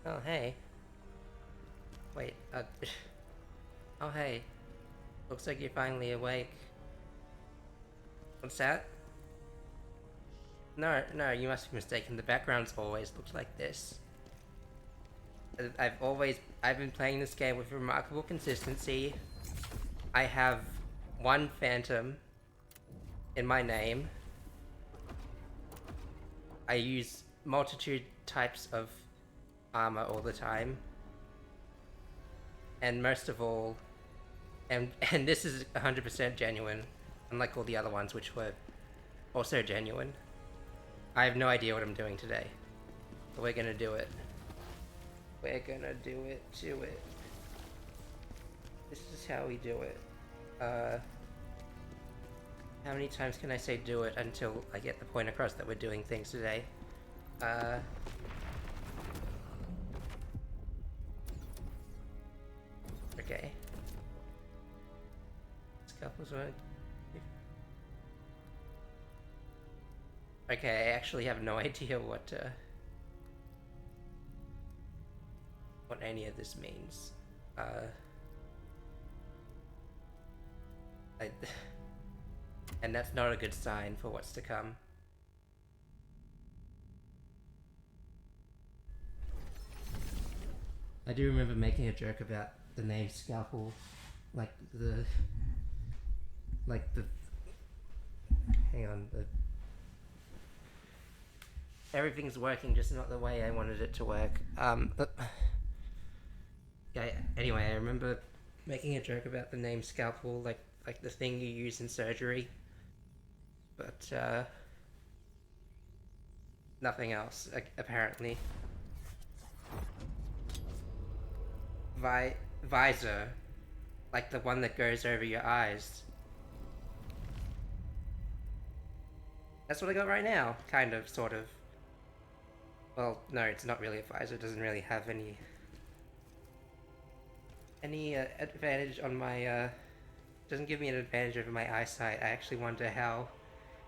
Oh, hey. Wait, oh, hey. Looks like you're finally awake. What's that? No, you must be mistaken. The background's always looked like this. I've been playing this game with remarkable consistency. I have one phantom in my name. I use multitude types of armor all the time. And most of all, and this is 100% genuine, unlike all the other ones which were also genuine. I have no idea what I'm doing today, but we're gonna do it. We're gonna do it. This is how we do it. How many times can I say do it until I get the point across that we're doing things today? Okay. Scalpels work. Okay, I actually have no idea what any of this means. And that's not a good sign for what's to come. I do remember making a joke about the name Scalpel, like the hang on, everything's working, just not the way I wanted it to work. Yeah, anyway, I remember making a joke about the name Scalpel, like the thing you use in surgery, but nothing else, apparently. Visor, like the one that goes over your eyes. That's what I got right now, kind of, sort of. Well, no, it's not really a visor. It doesn't really have any advantage on my. Doesn't give me an advantage over my eyesight. I actually wonder how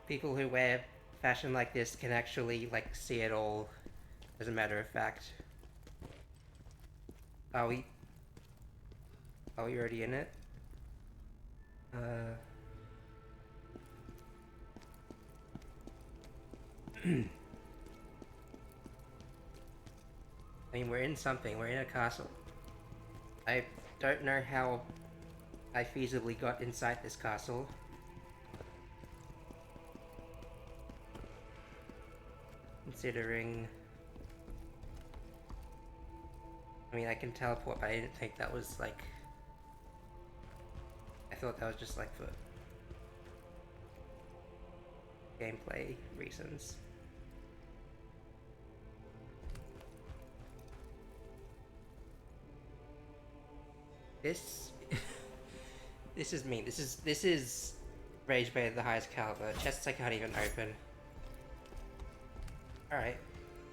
people who wear fashion like this can actually like see it all. As a matter of fact. Are we already in it? I mean, we're in something. We're in a castle. I don't know how I feasibly got inside this castle. Considering... I mean, I can teleport, but I didn't think that was, like... I thought that was just, like, for... gameplay reasons. This... this is me. This is Rage Blade of the highest caliber. Chests I can't even open. Alright.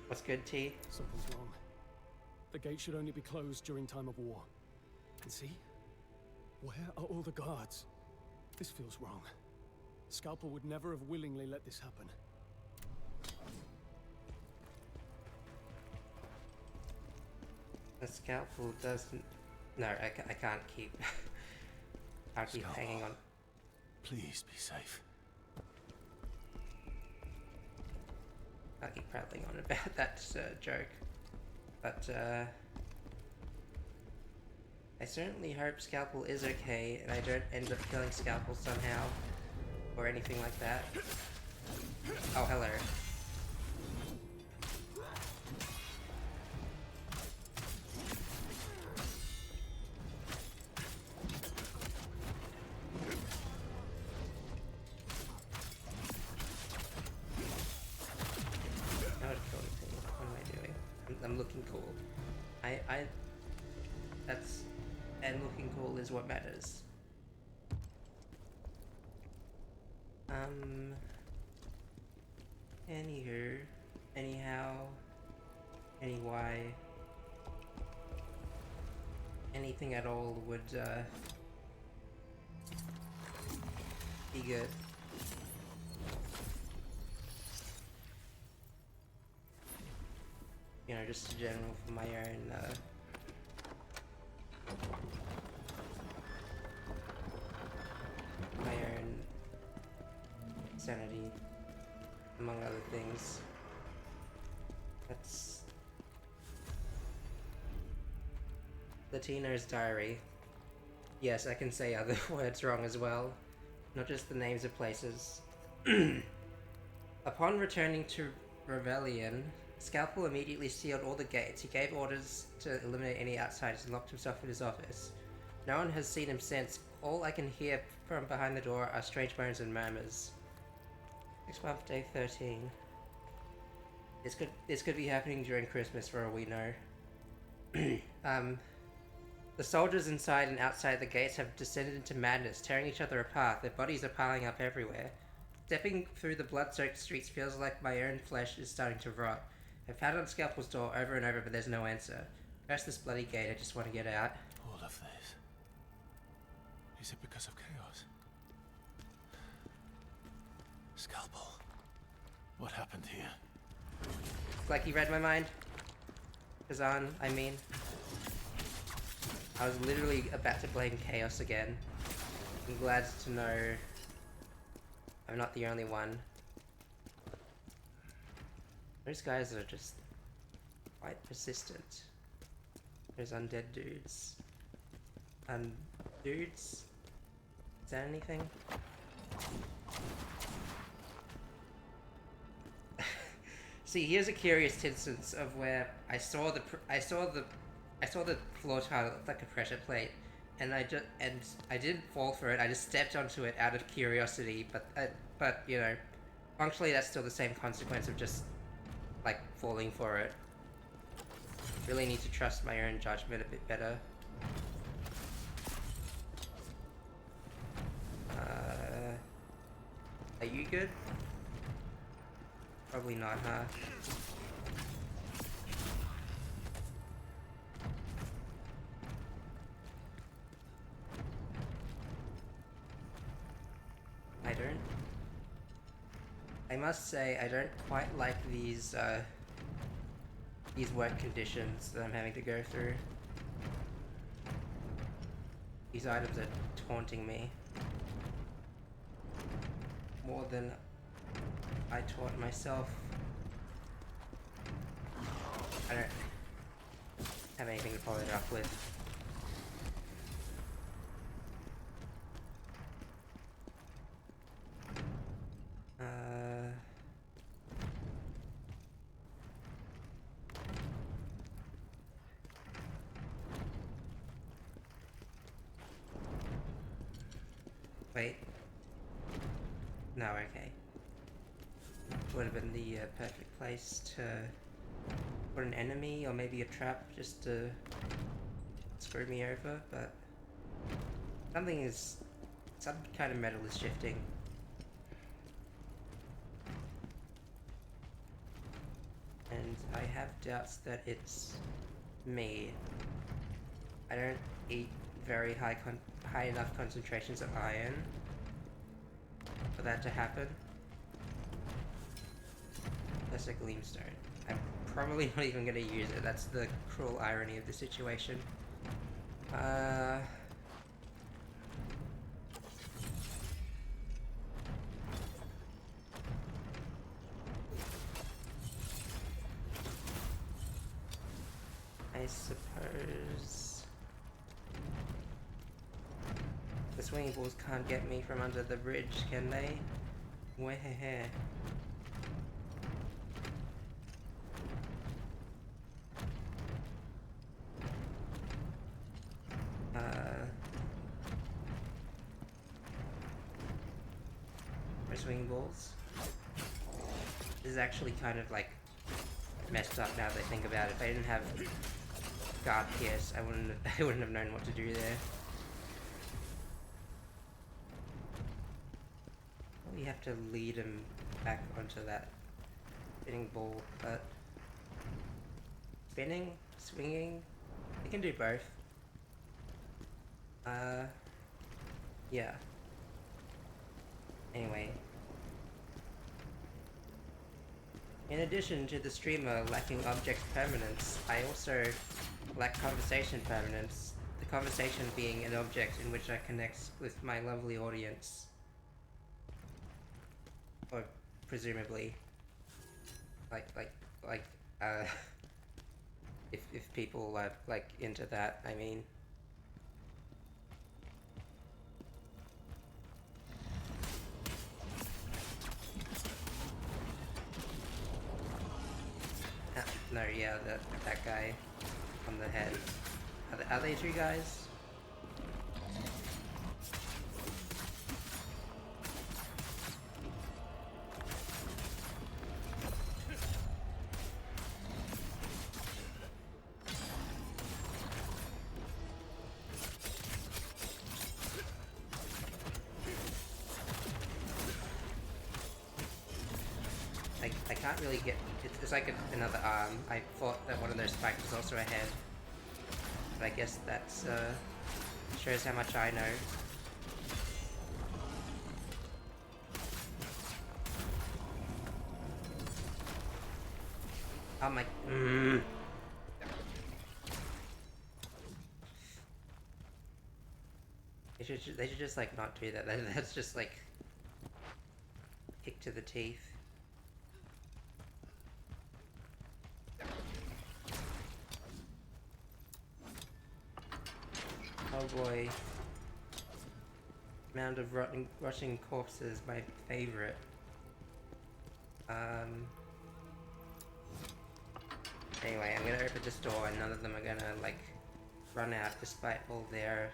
What's good, T? Something's wrong. The gate should only be closed during time of war. And see? Where are all the guards? This feels wrong. Scalpel would never have willingly let this happen. The Scalpel doesn't... No, I can't keep... I'll keep hanging on. Please be safe. I'll keep prattling on about that joke. But, I certainly hope Scalpel is okay, and I don't end up killing Scalpel somehow, or anything like that. Oh, hello. How to kill anything? What am I doing? I'm looking cool. That's... And looking cool is what matters. Anywho, anyhow, anyway, anything at all would, be good. You know, just in general for my own, sanity, among other things. That's Latino's diary. Yes, I can say other words wrong as well, not just the names of places. Upon returning to Rebellion, Scalpel immediately sealed all the gates. He gave orders to eliminate any outsiders and locked himself in his office. No one has seen him since. All I can hear from behind the door are strange moans and murmurs. Next month, day 13. This could be happening during Christmas for all we know. The soldiers inside and outside the gates have descended into madness, tearing each other apart. Their bodies are piling up everywhere. Stepping through the blood-soaked streets feels like my own flesh is starting to rot. I've pounded on Scalpel's door over and over, but there's no answer. Press this bloody gate, I just want to get out. All of this. Is it because of chaos? Scalpel. What happened here? It's like he read my mind. Khazan, I mean. I was literally about to blame chaos again. I'm glad to know I'm not the only one. Those guys are just quite persistent. Those undead dudes. Dudes? Is that anything? See, here's a curious instance of where I saw the floor tile that looked like a pressure plate, and I didn't fall for it. I just stepped onto it out of curiosity, but you know, functionally that's still the same consequence of just like falling for it. Really need to trust my own judgment a bit better. Are you good? Probably not, huh? I must say, I don't quite like these work conditions that I'm having to go through. These items are taunting me. More than I taunt myself. I don't have anything to follow it up with. Wait. No, okay. Would have been the perfect place to put an enemy or maybe a trap just to screw me over, but some kind of metal is shifting. And I have doubts that it's me. I don't eat very high enough concentrations of iron for that to happen. That's a gleamstone. I'm probably not even gonna use it. That's the cruel irony of the situation. I suppose the swinging balls can't get me from under the bridge, can they? Where? Swinging balls. This is actually kind of like messed up now that I think about it. If I didn't have guard pierce, I wouldn't have known what to do there. Probably have to lead him back onto that spinning ball, but spinning, swinging, I can do both. Yeah. Anyway. In addition to the streamer lacking object permanence, I also lack conversation permanence. The conversation being an object in which I connect with my lovely audience. Or presumably. Like, uh... if people are, like, into that, I mean. No, yeah, that guy on the head. Are they two guys? I can't really get... It's like another arm. I thought that one of those spikes was also a head. But I guess that's, shows how much I know. Oh my... They should just, like, not do that. That's just, like... kick to the teeth. Oh boy. Mound of rotting corpses, my favorite. Anyway, I'm gonna open this door and none of them are gonna, like, run out despite all their...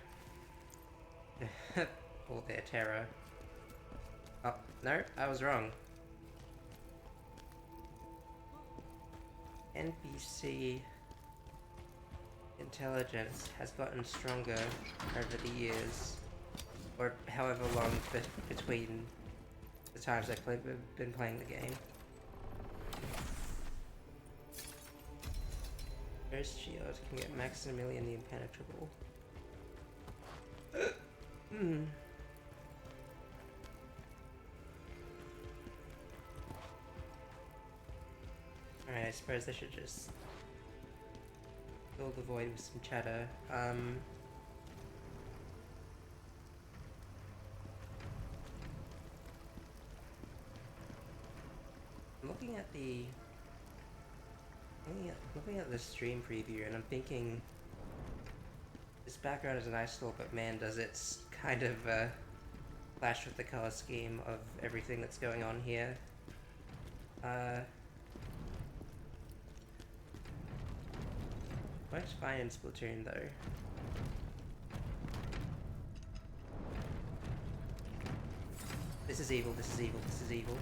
all their terror. Oh, no, I was wrong. NPC intelligence has gotten stronger over the years, or however long between the times I've been playing the game. First shield can get Maximilian the Impenetrable. Alright, I suppose I should just fill the void with some chatter. I'm looking at the stream preview and I'm thinking this background is nice still, but man, does it's kind of clash with the color scheme of everything that's going on here. Works fine in Splatoon though. This is evil, this is evil, this is evil.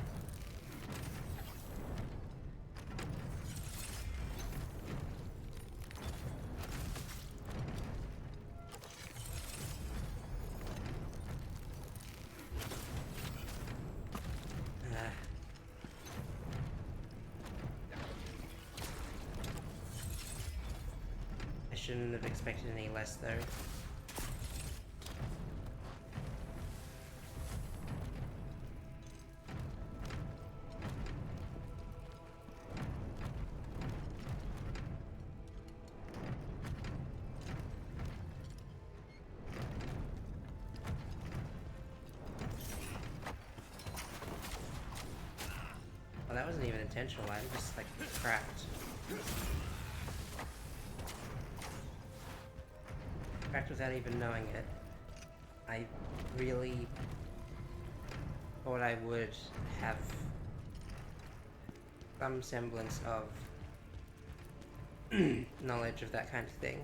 I shouldn't have expected any less though. Well, that wasn't even intentional, I just like cracked. Cracked without even knowing it. I really thought I would have some semblance of knowledge of that kind of thing.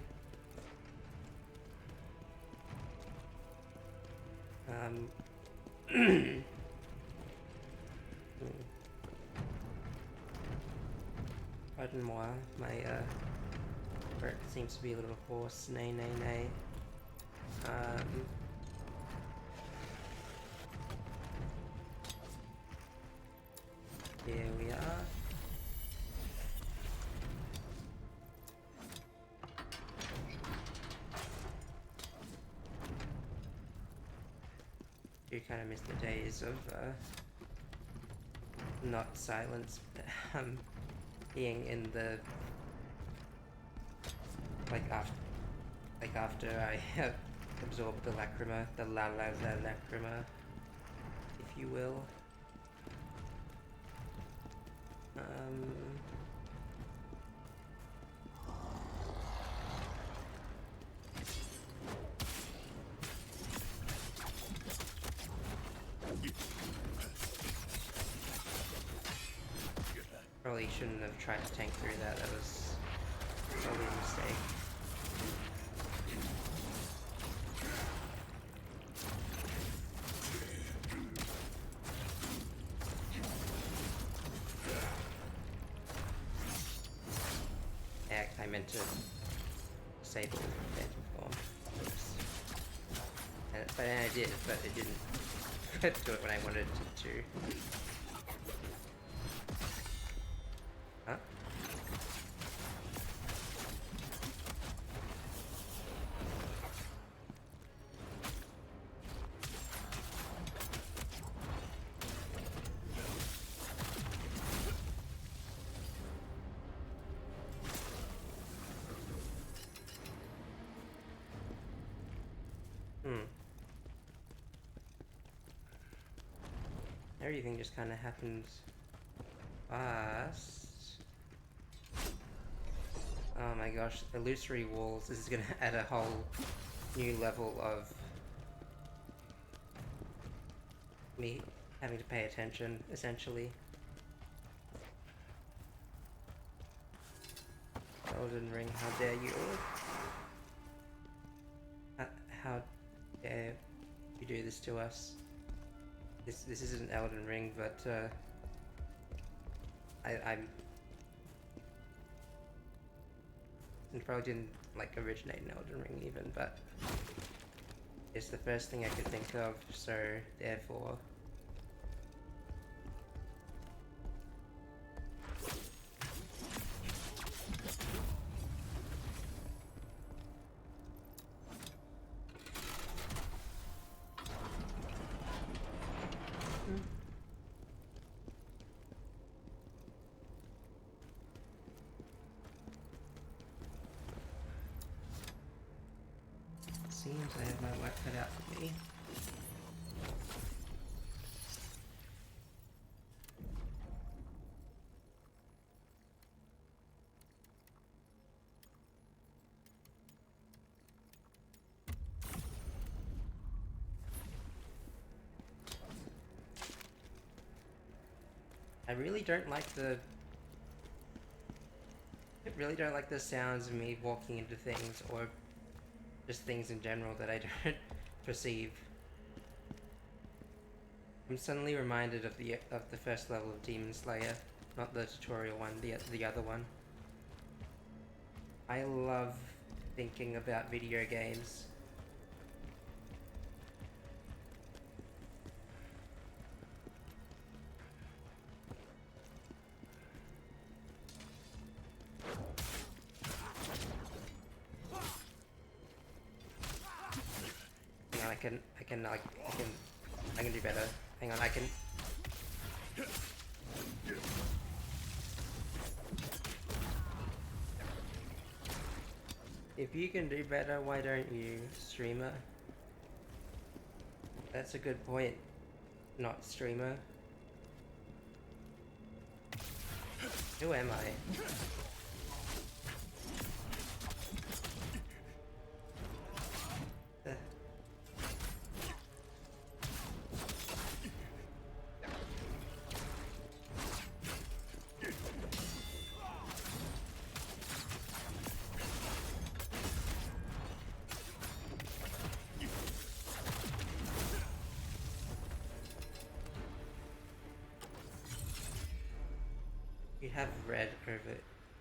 Pardon moi, my throat seems to be a little hoarse. Nay, nay, nay. Here we are. You kind of miss the days of not silence, being in the after I absorbed the lacrima, the la lacrima, if you will. Probably shouldn't have tried to tank through that. That was probably a mistake. I meant to disable Phantom Form. Oops. But I did, but it didn't do it when I wanted it to. Huh? Everything just kind of happened fast. Oh my gosh, illusory walls. This is gonna add a whole new level of me having to pay attention, essentially. Elden Ring, how dare you? How dare you do this to us? This isn't Elden Ring, but I'm and probably didn't like originate in Elden Ring even, but it's the first thing I could think of, so therefore. Seems I have my work cut out for me. I really don't like the sounds of me walking into things, or just things in general that I don't perceive. I'm suddenly reminded of the first level of Demon Slayer, not the tutorial one, the other one. I love thinking about video games. I can do better. Hang on, I can. If you can do better, why don't you, streamer? That's a good point, not streamer. Who am I?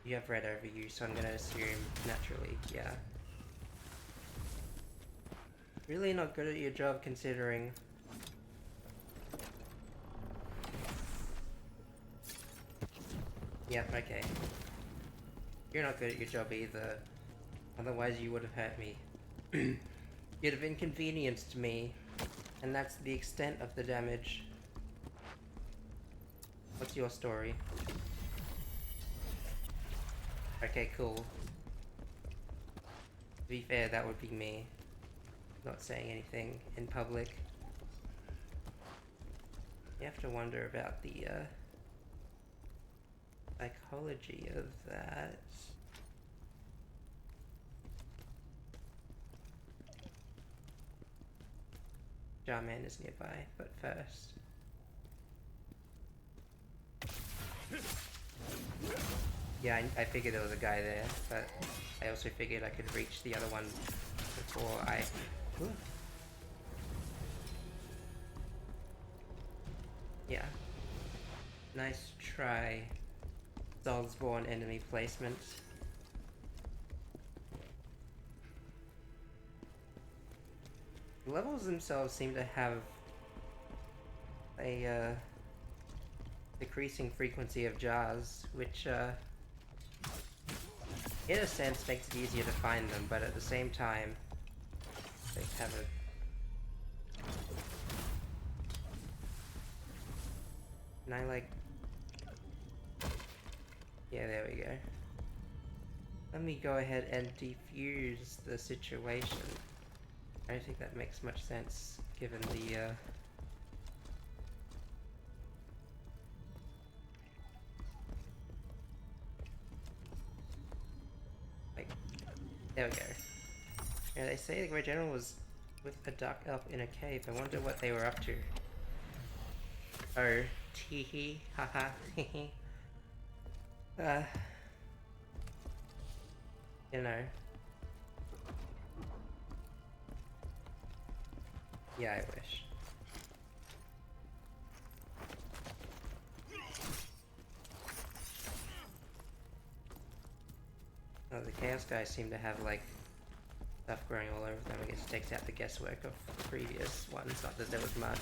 You have red over you, so I'm gonna assume naturally, yeah. Really not good at your job considering. Yep, okay. You're not good at your job either. Otherwise you would have hurt me. You'd have inconvenienced me, and that's the extent of the damage. What's your story? Okay, cool. To be fair, that would be me. Not saying anything in public. You have to wonder about the psychology of that. Jarman is nearby, but first. Yeah, I figured there was a guy there, but I also figured I could reach the other one before I... Ooh. Yeah. Nice try. Soulsborne enemy placement. The levels themselves seem to have a decreasing frequency of jars, which in a sense makes it easier to find them, but at the same time they have a... And I like... Yeah, there we go. Let me go ahead and defuse the situation. I don't think that makes much sense, given the, like, there we go. Yeah, they say the Great General was with a dark elf in a cave. I wonder what they were up to. Oh, teehee, haha, hehe. You know. Yeah, I wish. Oh, the Chaos guys seem to have, like, stuff growing all over them. I guess it takes out the guesswork of the previous ones, not that there was much.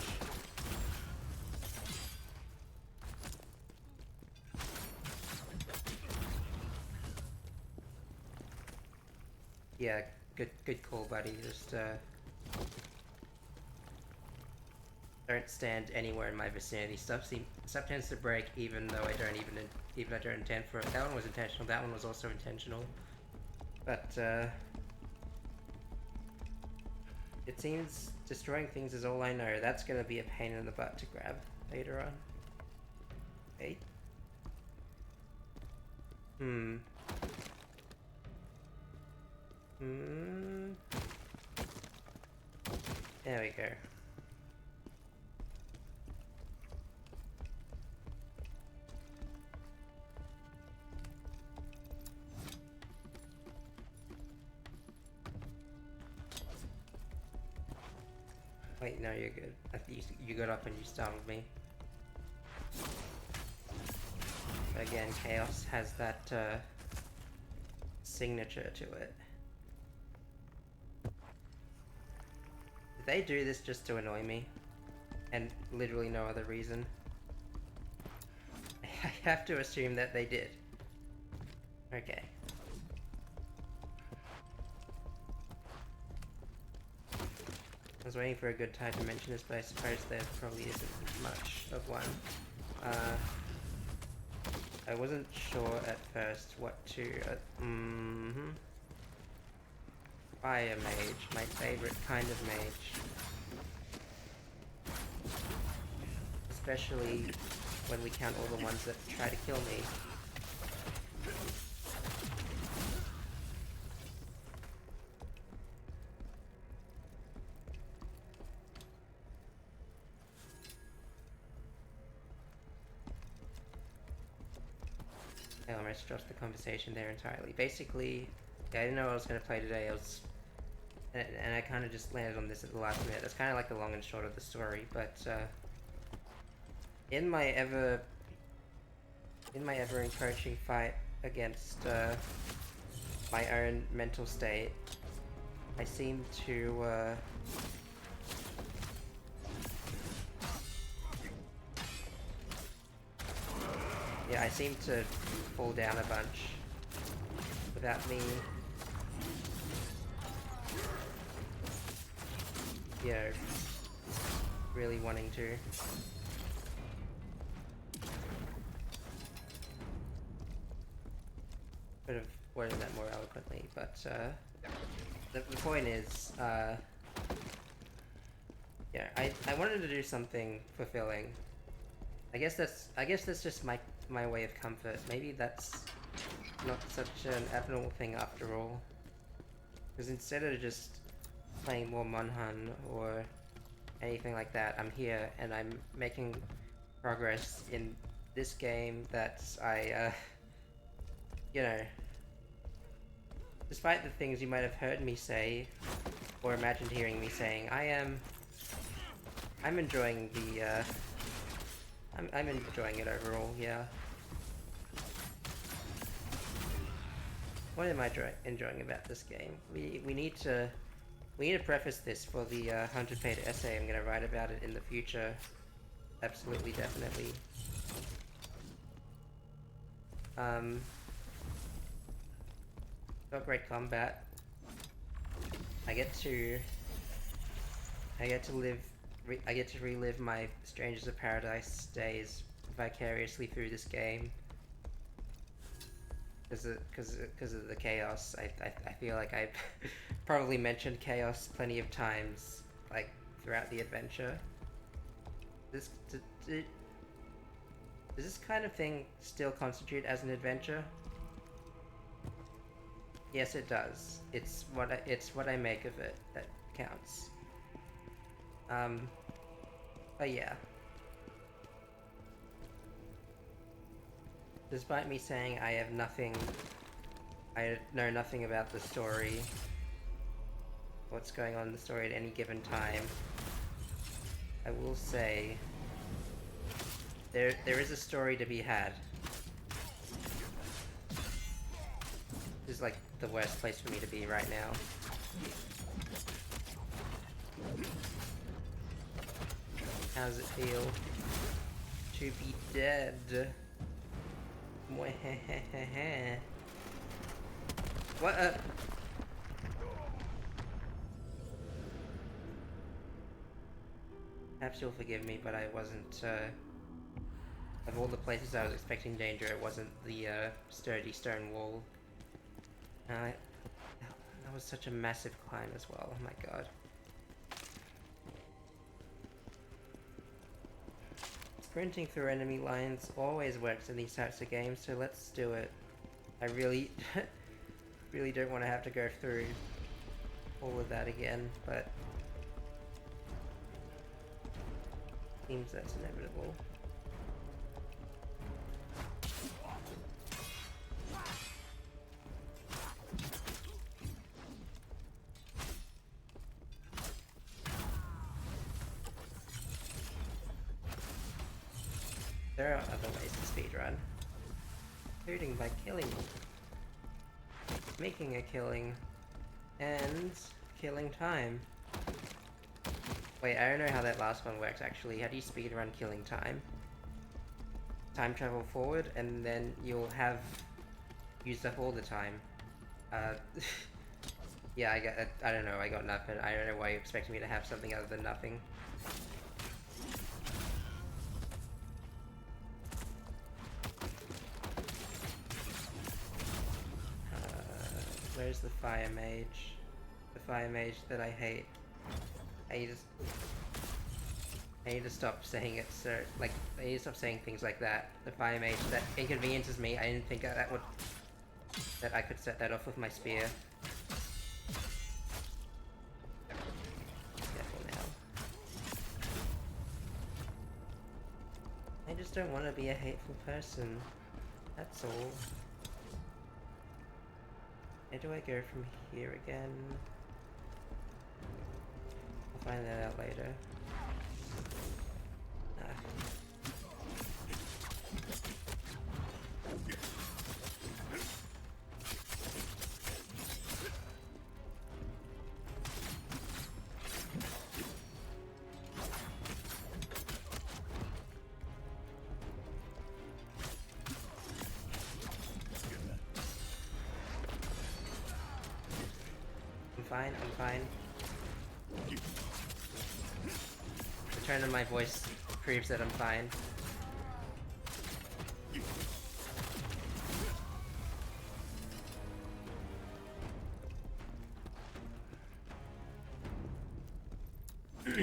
Yeah, good call, buddy. Just, don't stand anywhere in my vicinity. Stuff tends to break, even though I don't intend for it. That one was intentional. That one was also intentional. But it seems destroying things is all I know. That's gonna be a pain in the butt to grab later on. Wait. There we go. Wait, no, you're good. I think you got up and you startled me. But again, Chaos has that signature to it. Did they do this just to annoy me? And literally no other reason? I have to assume that they did. Okay. I was waiting for a good time to mention this, but I suppose there probably isn't much of one. I wasn't sure at first what to... Fire mage, my favorite kind of mage. Especially when we count all the ones that try to kill me. I almost dropped the conversation there entirely. Basically, yeah, I didn't know what I was going to play today. And I kind of just landed on this at the last minute. That's kind of like the long and short of the story. But in my ever encroaching fight against my own mental state, I seem to yeah, I seem to fall down a bunch without me, you know, really wanting to. could have worded that more eloquently, but the point is, yeah, I wanted to do something fulfilling. I guess that's just my way of comfort. Maybe that's not such an abnormal thing after all. Because instead of just playing more Monhan or anything like that, I'm here and I'm making progress in this game that I, you know, despite the things you might have heard me say or imagined hearing me saying, I'm enjoying the, I'm enjoying it overall, yeah. What am I enjoying about this game? We need to preface this for the 100-page essay I'm gonna write about it in the future. Absolutely, definitely. Got great combat. I get to relive my Strangers of Paradise days vicariously through this game. Because of the chaos. I feel like I've probably mentioned chaos plenty of times, like, throughout the adventure. Does this kind of thing still constitute as an adventure? Yes, it does. It's what I make of it that counts. But yeah. Despite me saying I know nothing about the story, what's going on in the story at any given time, I will say there is a story to be had. This is like the worst place for me to be right now. How does it feel to be dead? What? Perhaps you'll forgive me, but I wasn't, of all the places I was expecting danger, it wasn't the, sturdy stone wall. That was such a massive climb as well, oh my god. Sprinting through enemy lines always works in these types of games, so let's do it. I really, really don't want to have to go through all of that again, but seems that's inevitable. There are other ways to speedrun, including by killing, making a killing, and killing time. Wait, I don't know how that last one works actually. How do you speedrun killing time? Time travel forward, and then you'll have used up all the time. Yeah, I don't know, I got nothing. I don't know why you expect me to have something other than nothing. Where's the fire mage? The fire mage that I hate. I need to stop saying it, sir. Like, I need to stop saying things like that. The fire mage that inconveniences me. I didn't think that I could set that off with my spear. Careful now. I just don't want to be a hateful person. That's all. Where do I go from here again? I'll find that out later. I'm fine. The tone of my voice proves that I'm fine. I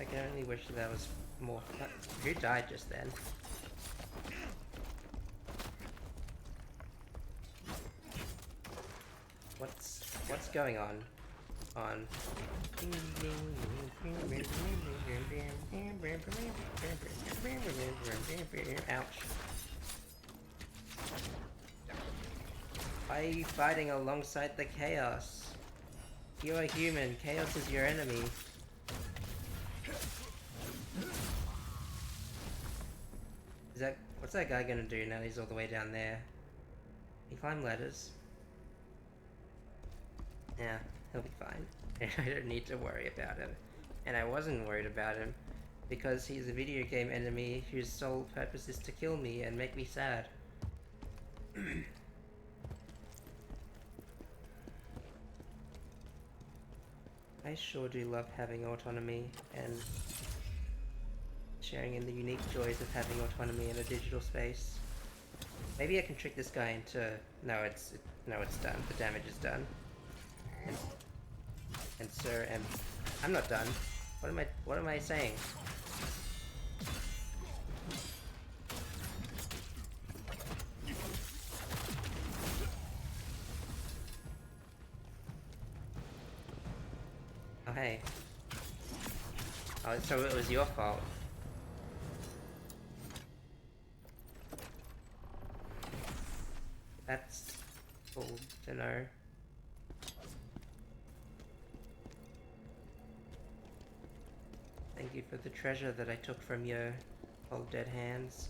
can only wish there was more. Who died just then? What's going on? Ouch. Why are you fighting alongside the chaos? You are human. Chaos is your enemy. What's that guy gonna do now he's all the way down there? He climb ladders. Yeah, he'll be fine. I don't need to worry about him. And I wasn't worried about him because he's a video game enemy whose sole purpose is to kill me and make me sad. I sure do love having autonomy and sharing in the unique joys of having autonomy in a digital space. Maybe I can trick this guy into... No, it's done. The damage is done. And sir, I'm not done. What am I saying? Oh hey. Oh, so it was your fault. That's cool to know. Thank you for the treasure that I took from your old dead hands.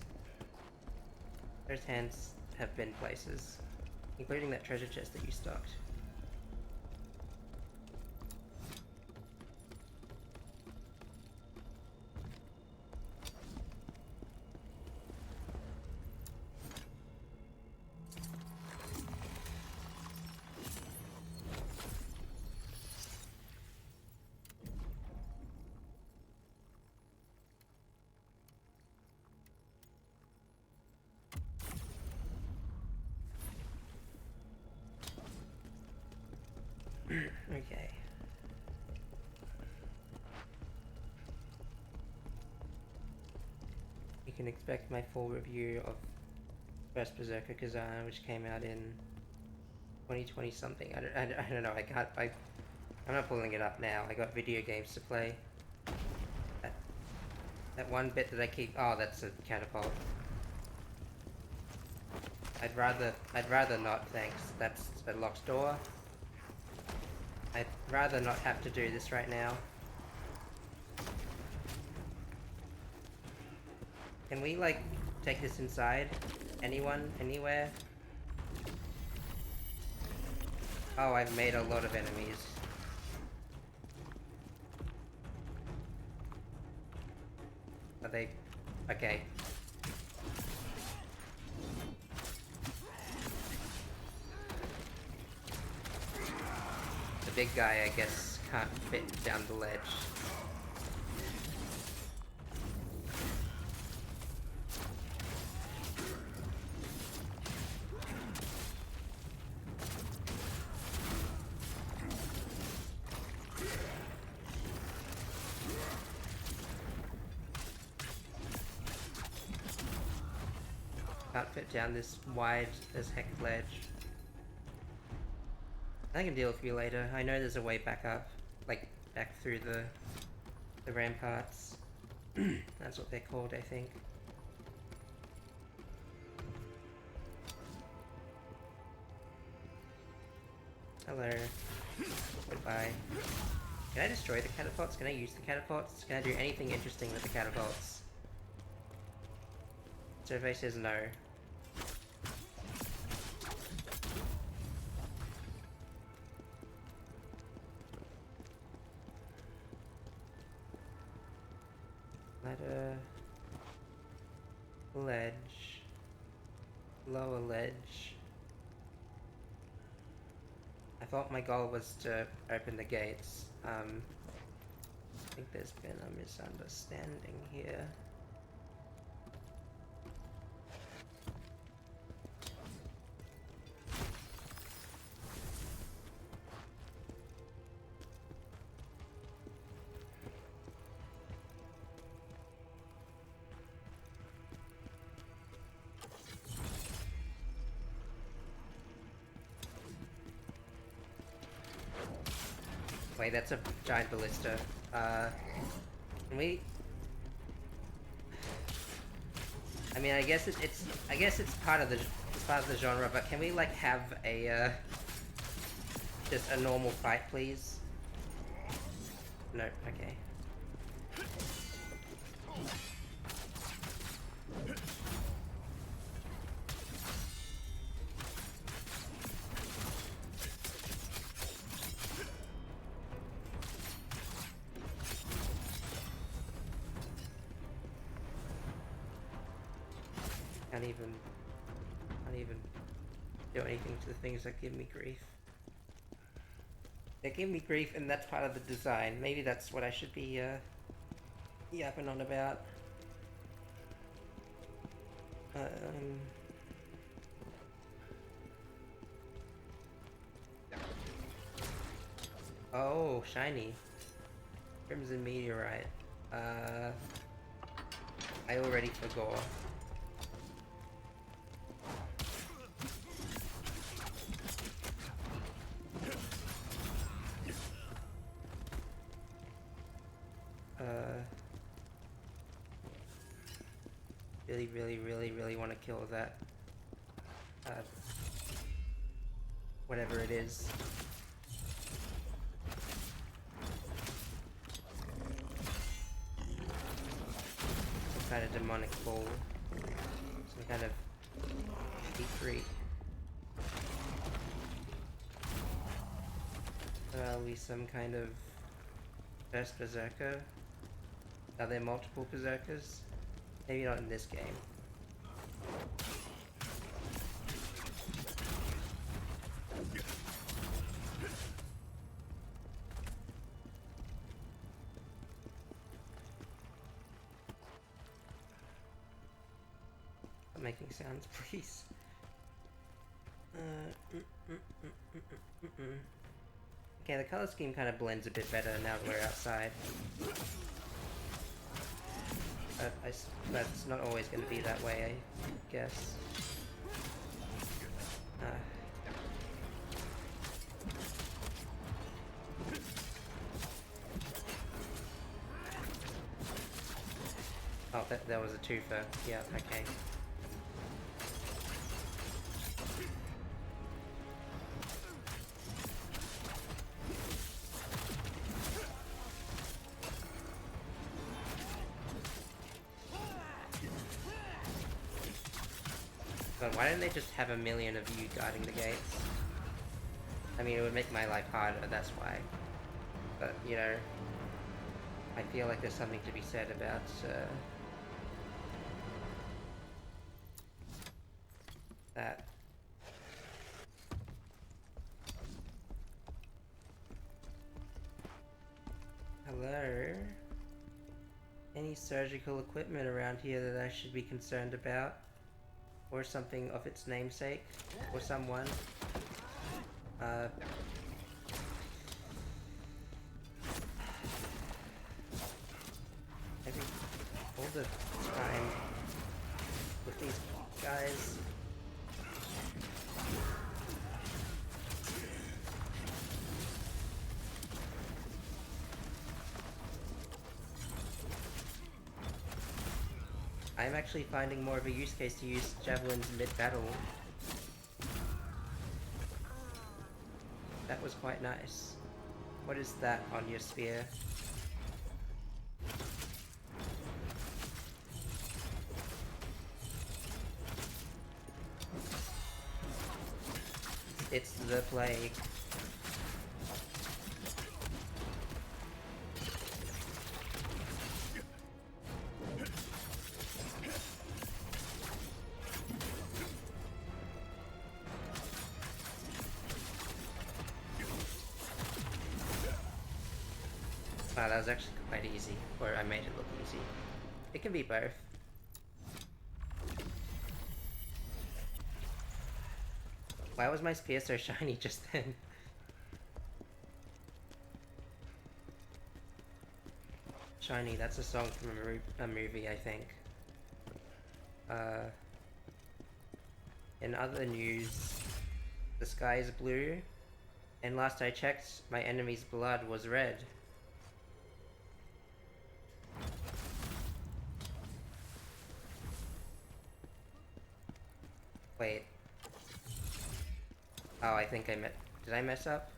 Those hands have been places, including that treasure chest that you stocked. Okay. You can expect my full review of first Berserker Khazan, which came out in 2020 something. I don't know. I'm not pulling it up now. I got video games to play. That one bit that I keep. Oh, that's a catapult. I'd rather not. Thanks. That's a locked door. I'd rather not have to do this right now. Can we, like, take this inside? Anyone? Anywhere? Oh, I've made a lot of enemies. Are they... Okay. The big guy, I guess, can't fit down the ledge. Can't fit down this wide as heck ledge. I can deal with you later. I know there's a way back up. Like, back through the ramparts. That's what they're called, I think. Hello. Goodbye. Can I destroy the catapults? Can I use the catapults? Can I do anything interesting with the catapults? Survey says no. Ladder. Ledge. Lower ledge. I thought my goal was to open the gates. I think there's been a misunderstanding here. Wait, that's a giant ballista. Can we? I mean, I guess it's part of the genre, but can we like have a just a normal fight, please? No, okay. Can't even do anything to the things that give me grief. They give me grief, and that's part of the design. Maybe that's what I should be yapping on about. Oh, shiny. Crimson Meteorite. I already forgot. Really want to kill that. Whatever it is. Some kind of demonic ball. Some kind of D3. Are we some kind of first Berserker? Are there multiple Berserkers? Maybe not in this game. Stop making sounds, please. Okay, the color scheme kind of blends a bit better now that we're outside. But it's not always going to be that way, I guess. Oh, that was a twofer. Yeah, okay. God, why don't they just have a million of you guarding the gates? I mean, it would make my life harder, that's why. But, you know, I feel like there's something to be said about, that. Hello? Any surgical equipment around here that I should be concerned about? Or something of its namesake? Or someone? Maybe all the time with these guys. I'm actually finding more of a use case to use javelins mid-battle. That was quite nice. What is that on your spear? It's the plague. Wow, that was actually quite easy. Or I made it look easy. It can be both. Why was my spear so shiny just then? Shiny, that's a song from a movie, I think. In other news, the sky is blue, and last I checked, my enemy's blood was red. Wait. Oh, I think did I mess up?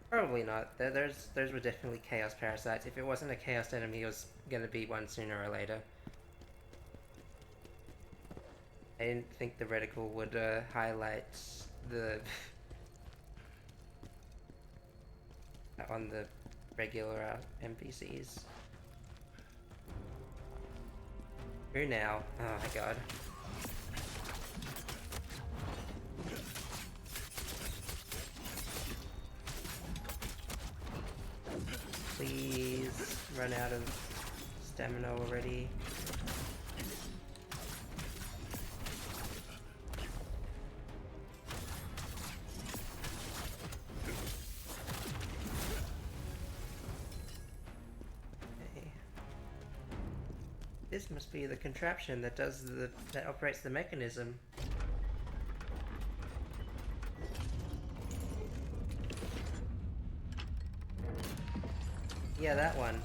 Probably not. Those were definitely chaos parasites. If it wasn't a chaos enemy, it was gonna be one sooner or later. I didn't think the reticle would highlight the on the regular NPCs. Who now? Oh my god. Please run out of stamina already. Okay. This must be the contraption that that operates the mechanism. Yeah, that one.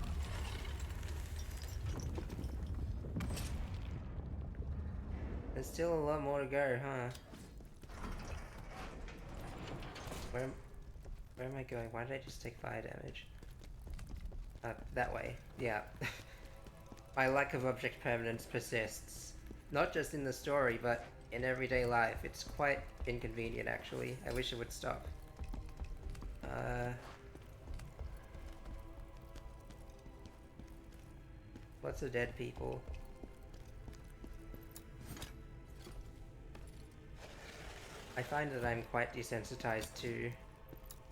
There's still a lot more to go, huh? Where am I going? Why did I just take fire damage? That way. Yeah. My lack of object permanence persists. Not just in the story, but in everyday life. It's quite inconvenient, actually. I wish it would stop. Lots of dead people. I find that I'm quite desensitized to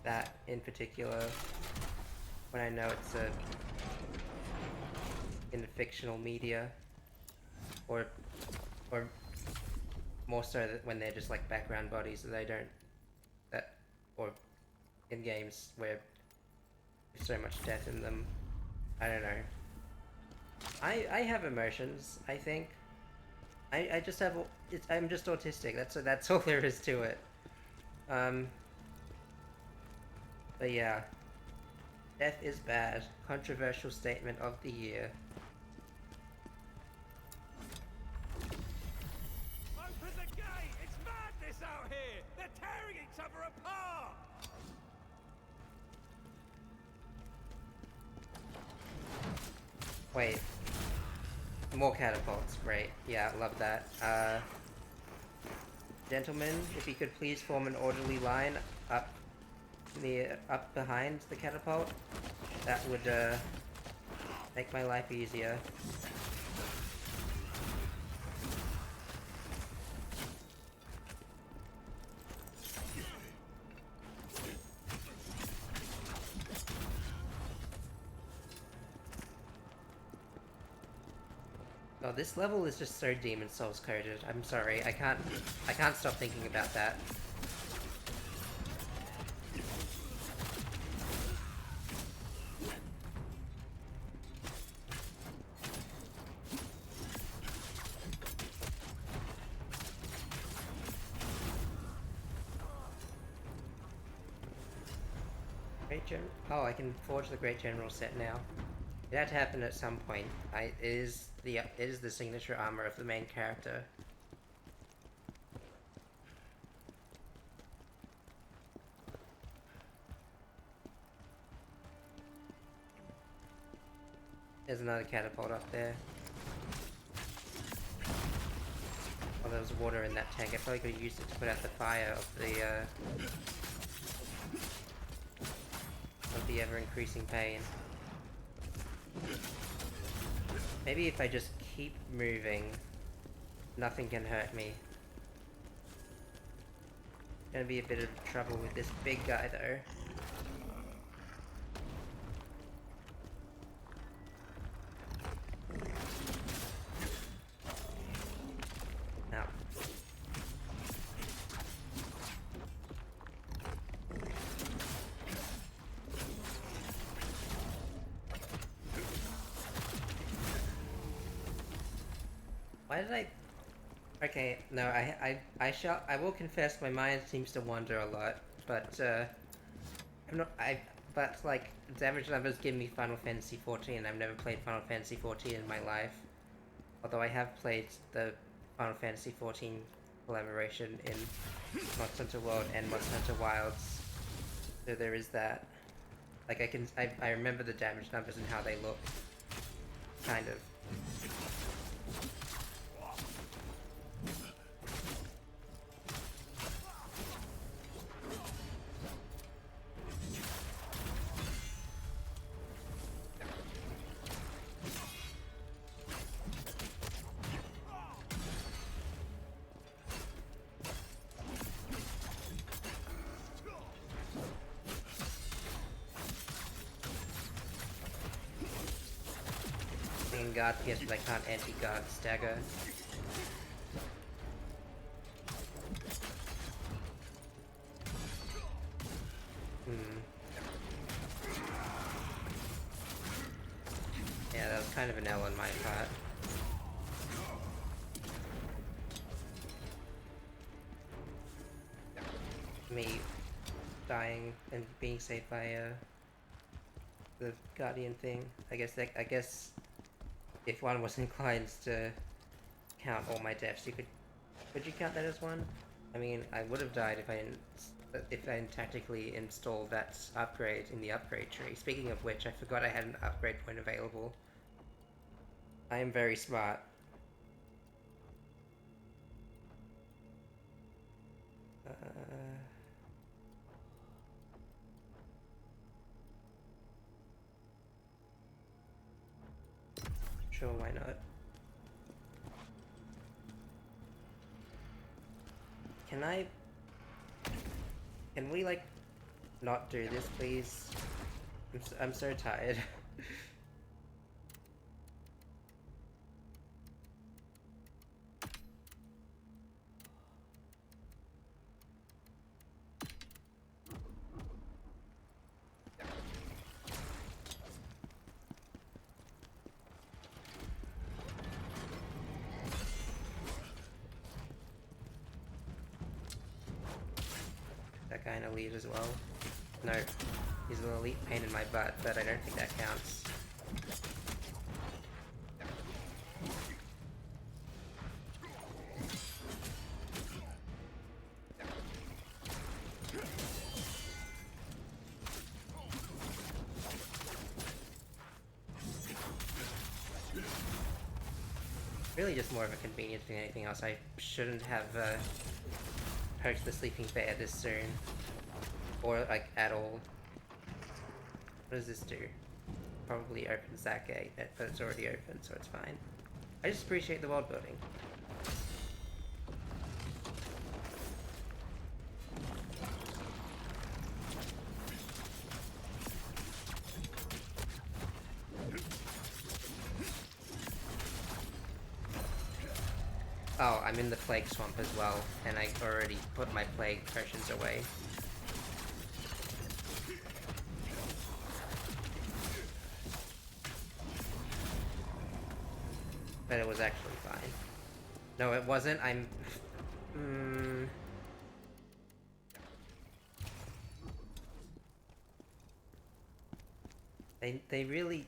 that in particular when I know it's in the fictional media, or more so that when they're just like background bodies or in games where there's so much death in them. I don't know. I have emotions, I think. I just have I'm just autistic. That's all there is to it. But yeah, death is bad. Controversial statement of the year. Open the gate! It's madness out here! They're tearing each other apart! Wait. More catapults, great. Yeah, love that. Gentlemen, if you could please form an orderly line up behind the catapult, that would make my life easier. Oh, this level is just so Demon Souls coded. I'm sorry, I can't stop thinking about that. Oh, I can forge the Great General set now. It had to happen at some point. It is the signature armor of the main character. There's another catapult up there. Oh, there was water in that tank. I probably could have used it to put out the fire of the ever-increasing pain. Maybe if I just keep moving, nothing can hurt me. Gonna be a bit of trouble with this big guy though. Now. Why did I... Okay, no, I will confess my mind seems to wander a lot, but, but, like, damage numbers give me Final Fantasy 14, I've never played Final Fantasy 14 in my life. Although I have played the Final Fantasy 14 collaboration in Monster Hunter World and Monster Hunter Wilds. So there is that. Like, I remember the damage numbers and how they look. Kind of. Guard pierce, but I can't anti-guard stagger. Yeah, that was kind of an L on my part. Me dying and being saved by the Guardian thing. I guess if one was inclined to count all my deaths, could you count that as one? I mean, I would have died if I didn't tactically install that upgrade in the upgrade tree. Speaking of which, I forgot I had an upgrade point available. I am very smart. Sure, why not? Can we, like, not do this, please? I'm so tired. That guy in elite as well. No, he's an elite pain in my butt, but I don't think that counts. Really just more of a convenience than anything else. I shouldn't have poked the sleeping bear this soon. Or, like, at all. What does this do? Probably opens that gate, but it's already open, so it's fine. I just appreciate the world building. Oh, I'm in the plague swamp as well, and I already put my plague potions away. But it was actually fine. No, it wasn't. They really...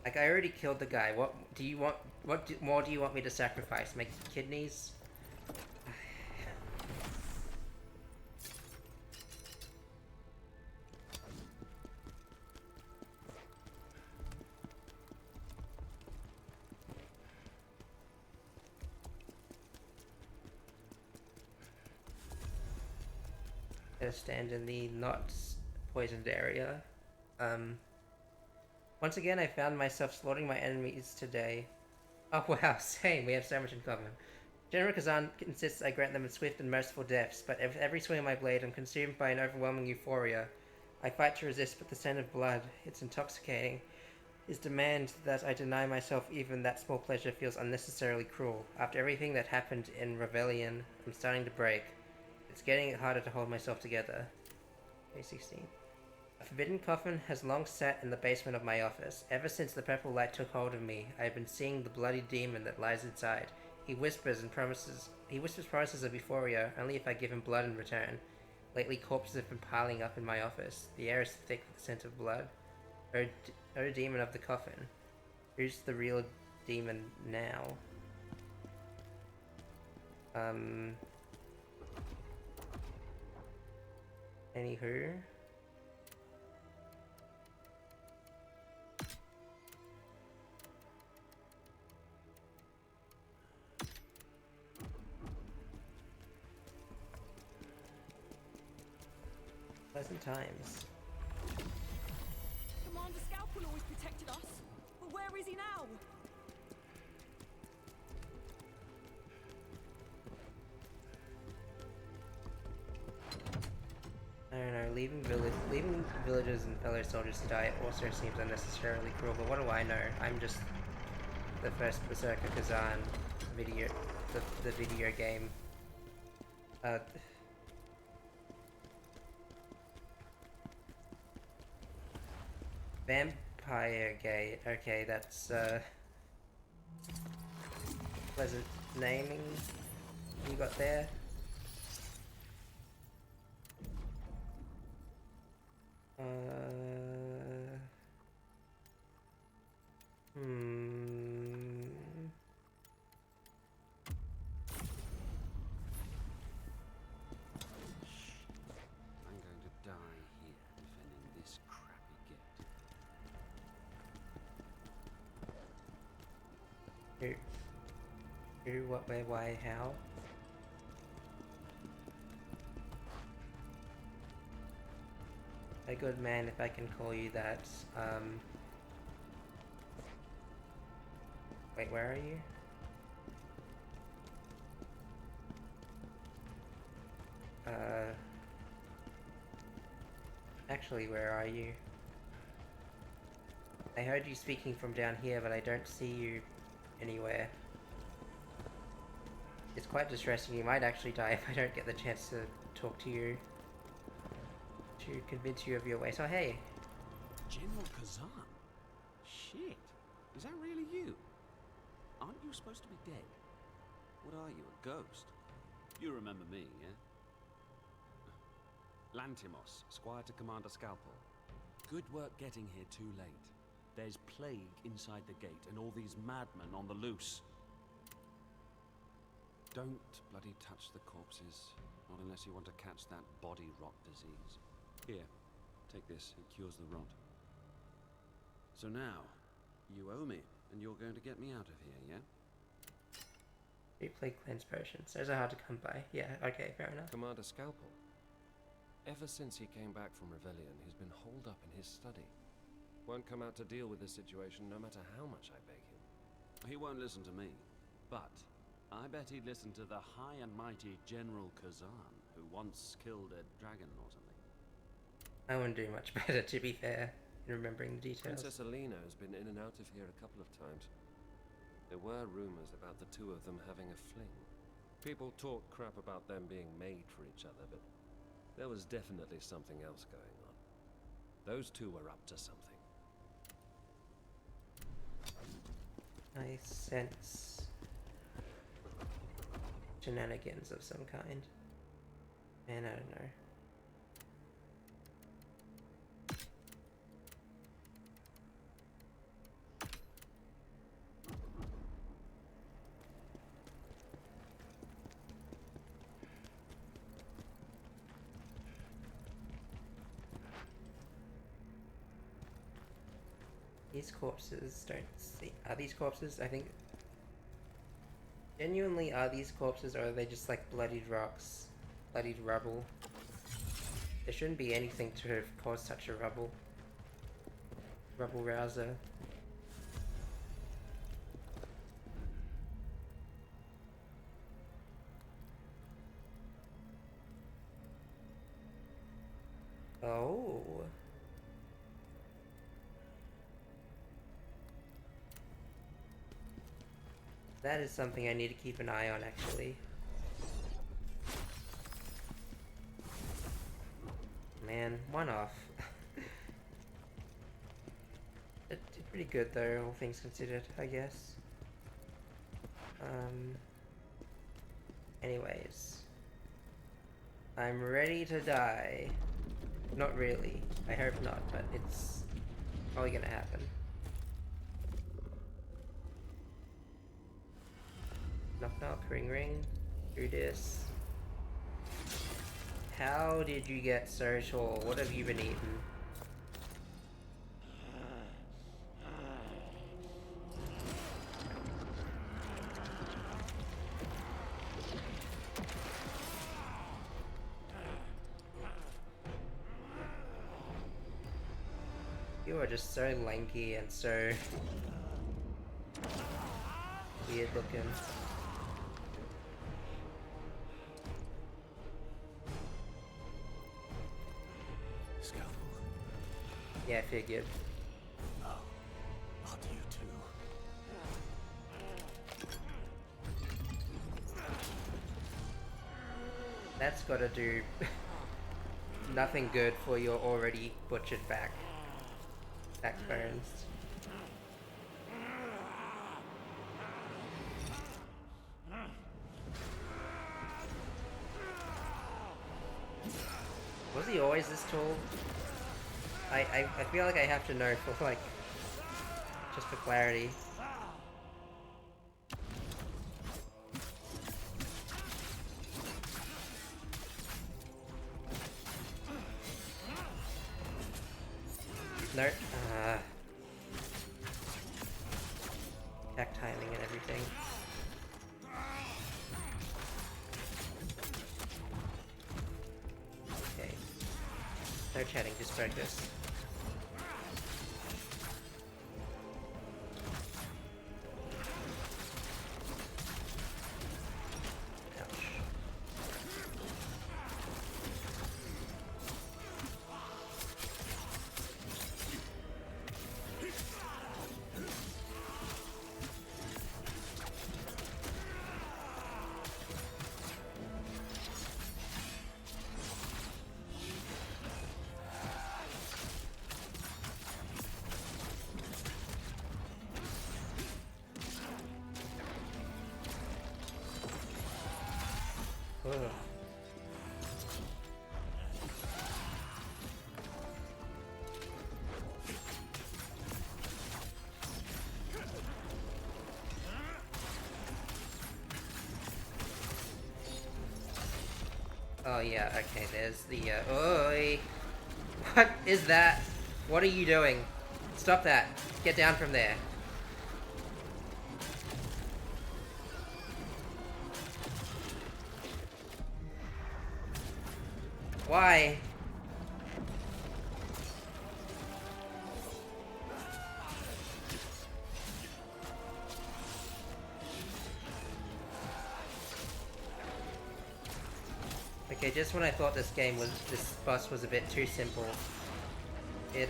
Like, I already killed the guy. What do you want? More do you want me to sacrifice? Make kidneys? Gonna stand in the not poisoned area. Once again, I found myself slaughtering my enemies today. Oh wow, same. We have so much in common. General Khazan insists I grant them swift and merciful deaths, but every swing of my blade I'm consumed by an overwhelming euphoria. I fight to resist, but the scent of blood, it's intoxicating. His demand that I deny myself even that small pleasure feels unnecessarily cruel. After everything that happened in Rebellion, I'm starting to break. It's getting harder to hold myself together. 2016. A forbidden coffin has long sat in the basement of my office. Ever since the purple light took hold of me, I have been seeing the bloody demon that lies inside. He whispers promises of euphoria, only if I give him blood in return. Lately, corpses have been piling up in my office. The air is thick with the scent of blood. Oh, demon of the coffin. Who's the real demon now? Anywho. Pleasant times. Commander Scalpel always protected us, but where is he now? I don't know, leaving villagers and fellow soldiers to die also seems unnecessarily cruel, but what do I know? I'm just the first Berserker Khazan video, the video game. Vampire Gate, okay, that's, pleasant naming you got there. I'm going to die here defending this crappy gate. Who, what, where, why, how? A good man, if I can call you that. Wait, where are you? Actually, where are you? I heard you speaking from down here, but I don't see you anywhere. It's quite distressing. You might actually die if I don't get the chance to talk to you. To convince you of your ways. Oh, hey. General Khazan? Shit. Is that really you? Aren't you supposed to be dead? What are you, a ghost? You remember me, yeah? Lantimos, Squire to Commander Scalpel. Good work getting here too late. There's plague inside the gate and all these madmen on the loose. Don't bloody touch the corpses. Not unless you want to catch that body rot disease. Here, take this. It cures the rot. So now, you owe me, and you're going to get me out of here, yeah? Replay cleanse potions. Those are hard to come by. Yeah, okay, fair enough. Commander Scalpel. Ever since he came back from Rebellion, he's been holed up in his study. Won't come out to deal with this situation no matter how much I beg him. He won't listen to me, but I bet he'd listen to the high and mighty General Khazan, who once killed a dragon or something. I wouldn't do much better, to be fair, in remembering the details. Princess Alina has been in and out of here a couple of times. There were rumors about the two of them having a fling. People talk crap about them being made for each other, but there was definitely something else going on. Those two were up to something. I sense shenanigans of some kind. And I don't know. These corpses don't see. Are these corpses? I think. Genuinely, are these corpses, or are they just like bloodied rocks? Bloodied rubble? There shouldn't be anything to have caused such a rubble rouser. Oh. That is something I need to keep an eye on, actually. Man, one off. It's pretty good though, all things considered, I guess. Anyways. I'm ready to die. Not really. I hope not, but it's probably gonna happen. Knock knock, ring ring. Do this. How did you get so tall? What have you been eating? You are just so lanky and so weird looking. Scalpel. Yeah, I figured. No, not you too. That's gotta do nothing good for your already butchered backbones. Was he always this tall? I feel like I have to know for like, just for clarity. No. Attack timing and everything. Okay. No chatting, just focus. Ouch. Ugh. Oh yeah, okay, there's the, oi! What is that? What are you doing? Stop that! Get down from there! Why? Okay, just when I thought this boss was a bit too simple, it,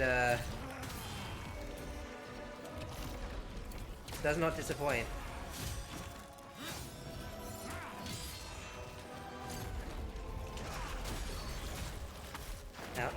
does not disappoint. Ouch.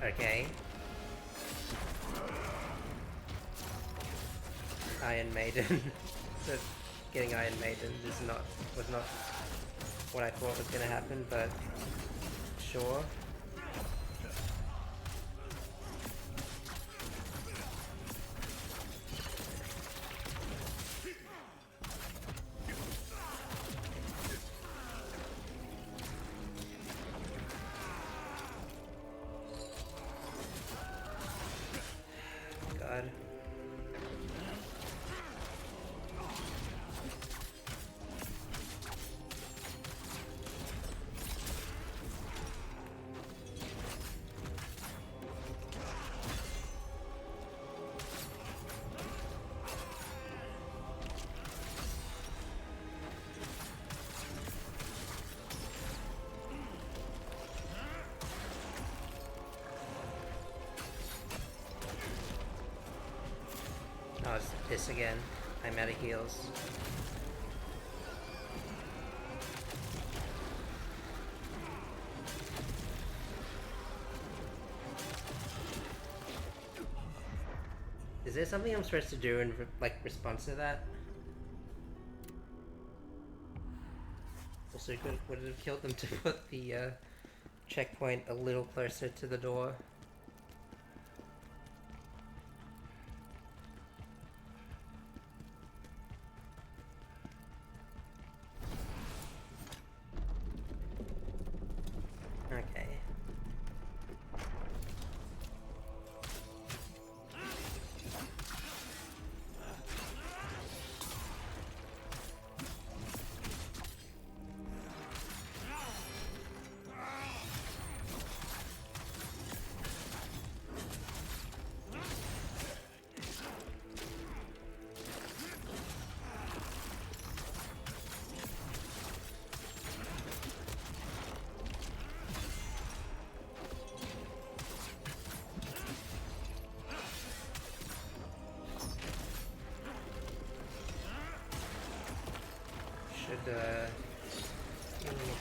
Okay. Iron Maiden. So getting Iron Maiden was not what I thought was gonna happen, but sure. god. Oh, it's this again. I'm out of heals. Is there something I'm supposed to do in like response to that? Also, would it have killed them to put the checkpoint a little closer to the door? Okay.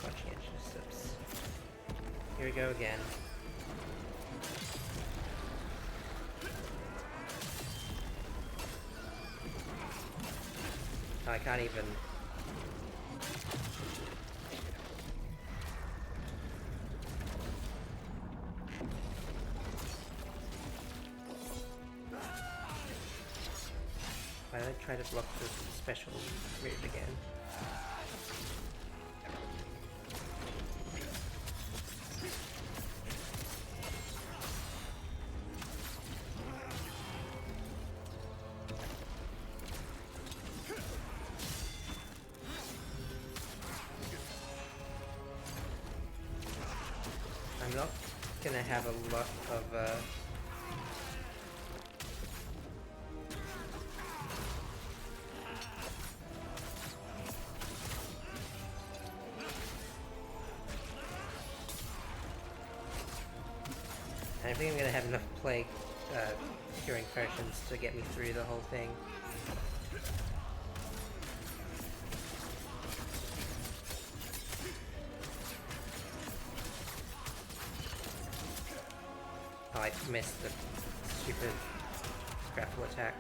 Conscientiousness. Here we go again. I can't even. Why did I try to block the special move again? I'm not gonna have a lot of I don't think I'm gonna have enough plague curing potions to get me through the whole thing. Oh, I missed the stupid grapple attack.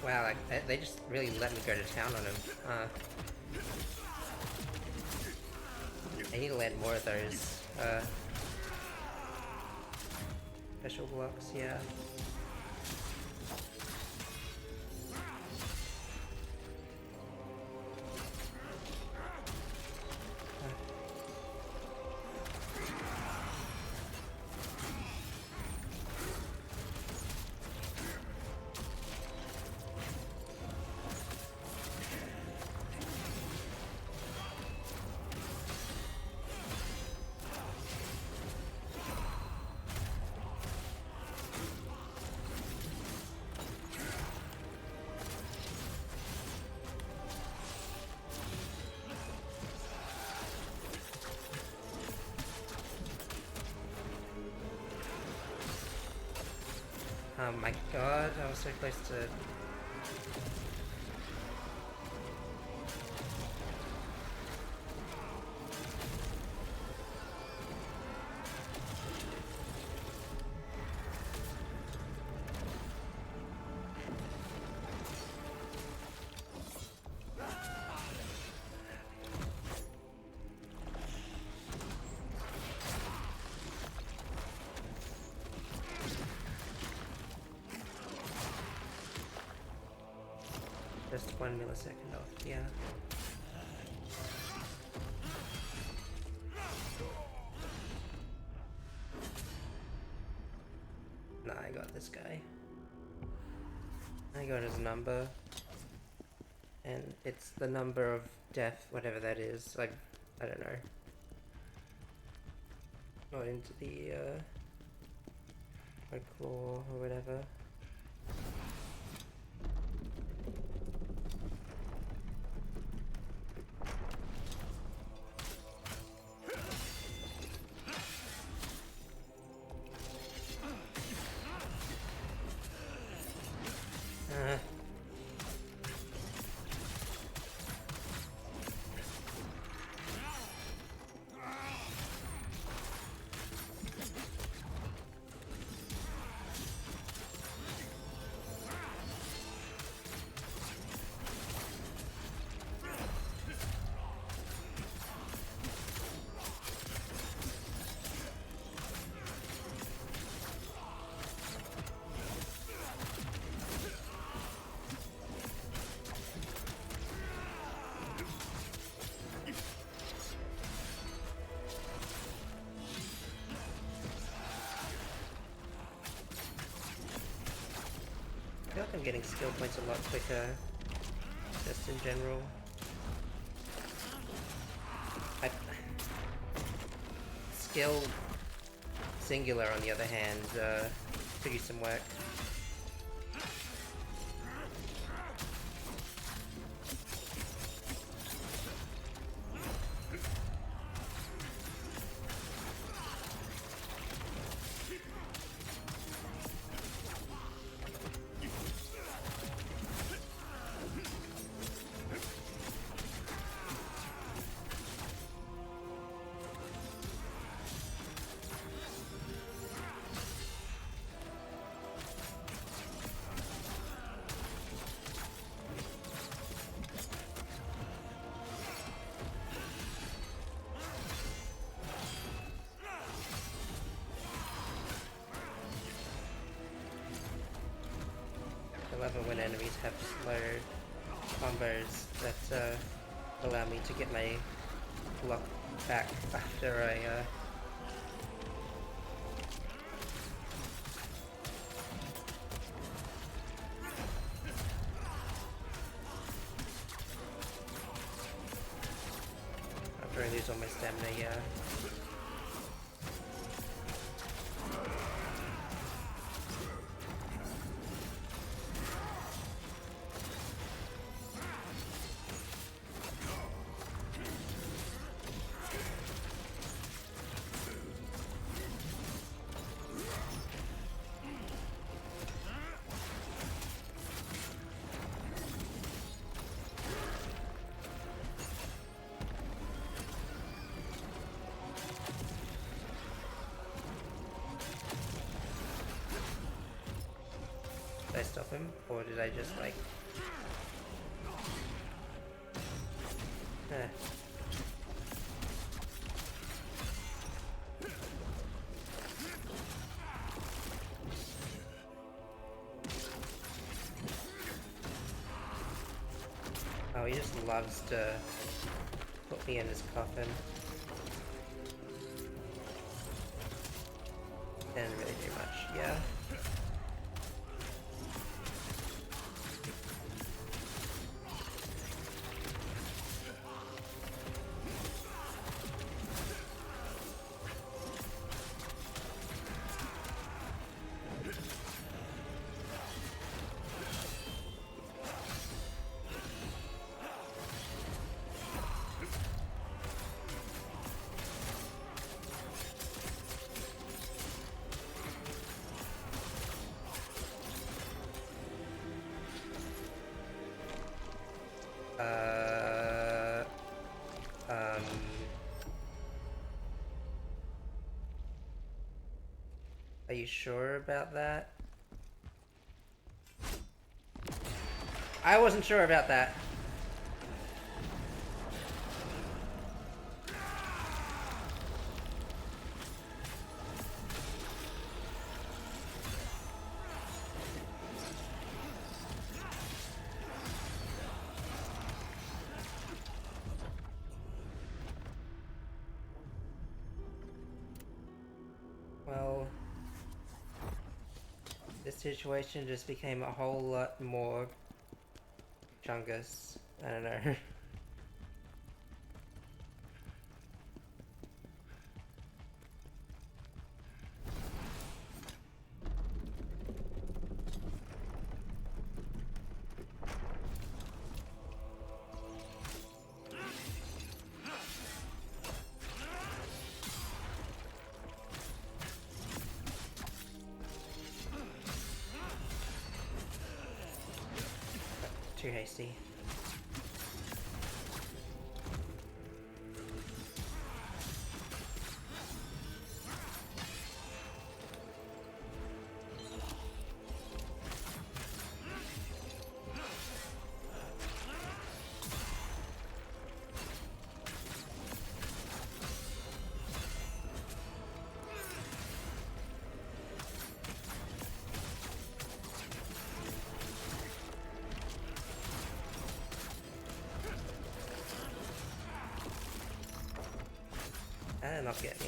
Wow, like, they just really let me go to town on him. I need to land more of those special blocks, yeah. Oh my god, I was so close to... Just 1 millisecond off, yeah. Nah, I got this guy. I got his number. And it's the number of death, whatever that is. Like, I don't know. Not into the, folklore or whatever. I feel like I'm getting skill points a lot quicker, just in general. Skill singular, on the other hand, could use some work. I love it when enemies have slow combos that allow me to get my block back after I lose all my stamina, yeah. Did I stop him, or did I just like... Oh, he just loves to put me in his coffin. Didn't really do much, yeah. Are you sure about that? I wasn't sure about that. Well, this situation just became a whole lot more Chungus. I don't know. Too hasty. That did not get me.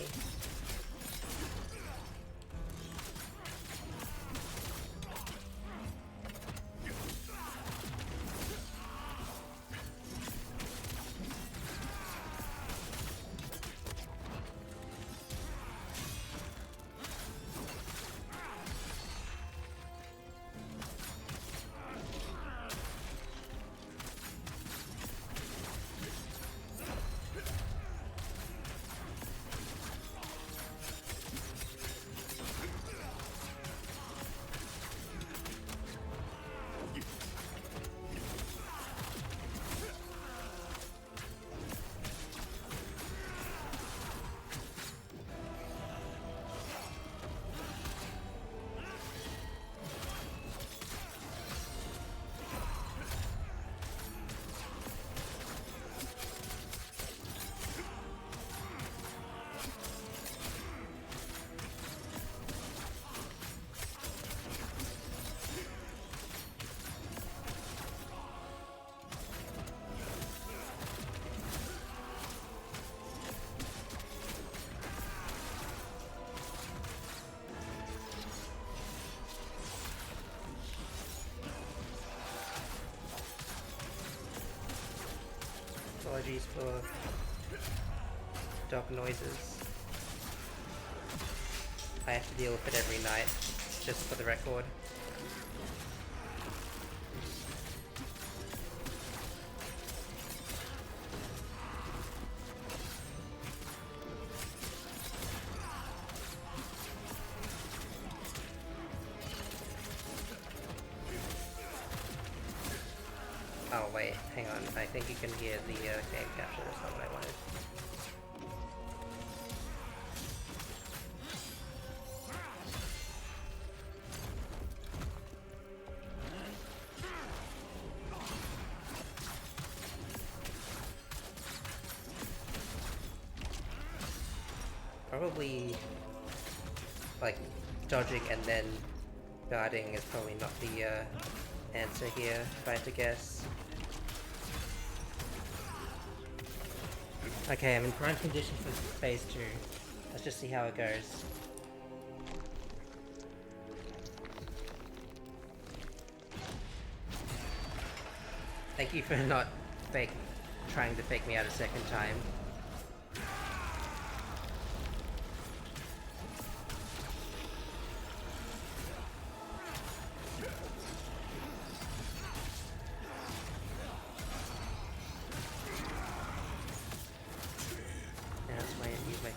Apologies for dog noises. I have to deal with it every night, just for the record. Oh wait, hang on. I think you can hear the game capture. That's not what I wanted. Probably, like, dodging and then guarding is probably not the answer here, if I had to guess. Okay, I'm in prime condition for phase 2. Let's just see how it goes. Thank you for not trying to fake me out a second time.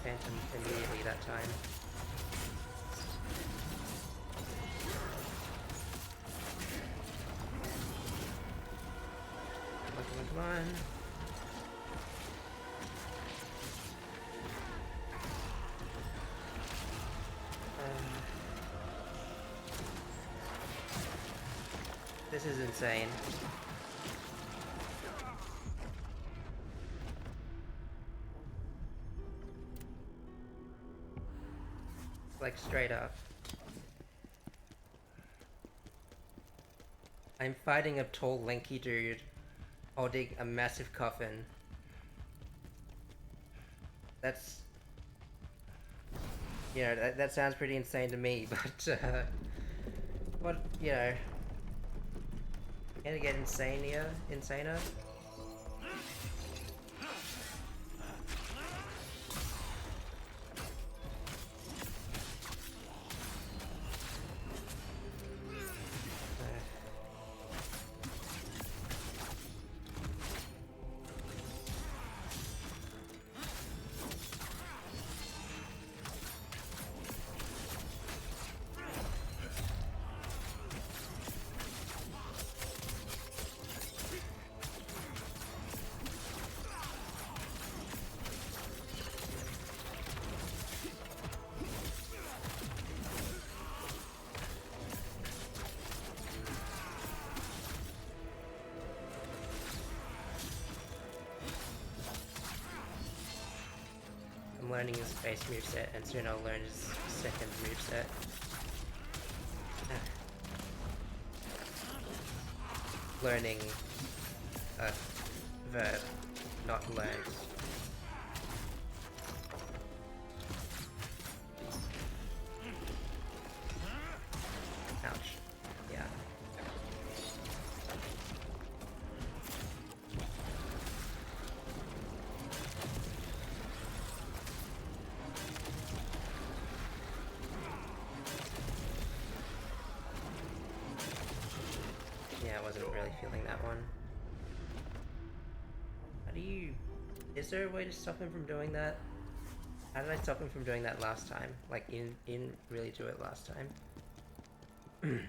Phantom immediately that time. Come on, come on, come on. This is insane. Like straight up. I'm fighting a tall, lanky dude holding a massive coffin. That's... You know, that sounds pretty insane to me, but what, you know... Gonna get insaner? I'm learning his base moveset, and soon I'll learn his second moveset. Learning a verb, not learned. Ouch. Yeah. Yeah, I wasn't really feeling that one. How do you... Is there a way to stop him from doing that? How did I stop him from doing that last time? Like, in really do it last time? I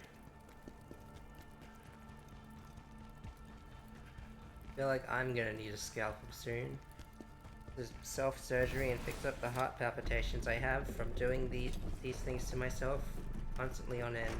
feel like I'm gonna need a scalpel soon. There's self-surgery and fix up the heart palpitations I have from doing these things to myself constantly on end.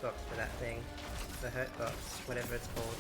box for that thing. The hurt box, whatever it's called.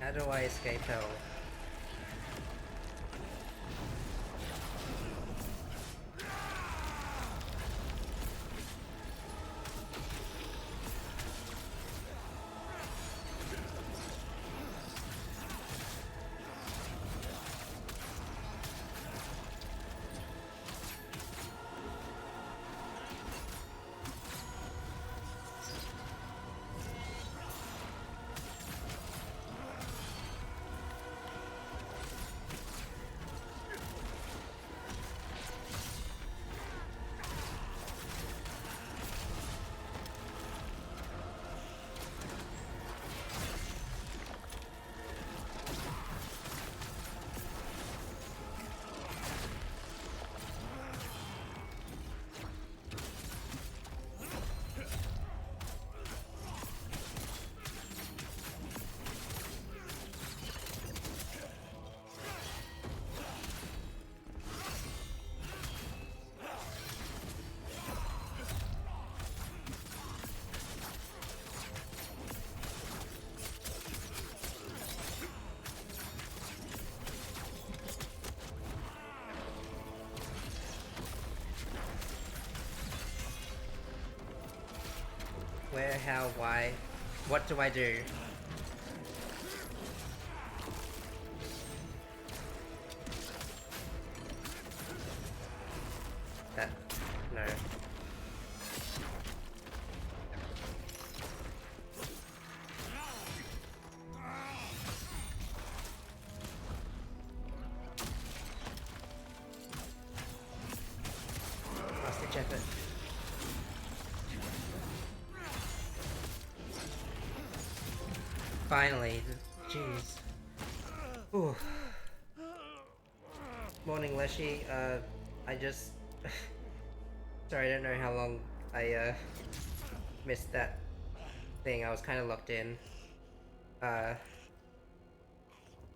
How do I escape hell? Where, how, why? What do I do? That... no. Last ditch effort. Finally, jeez. Ooh. Morning, Leshy. I just... Sorry, I don't know how long I, missed that thing. I was kind of locked in.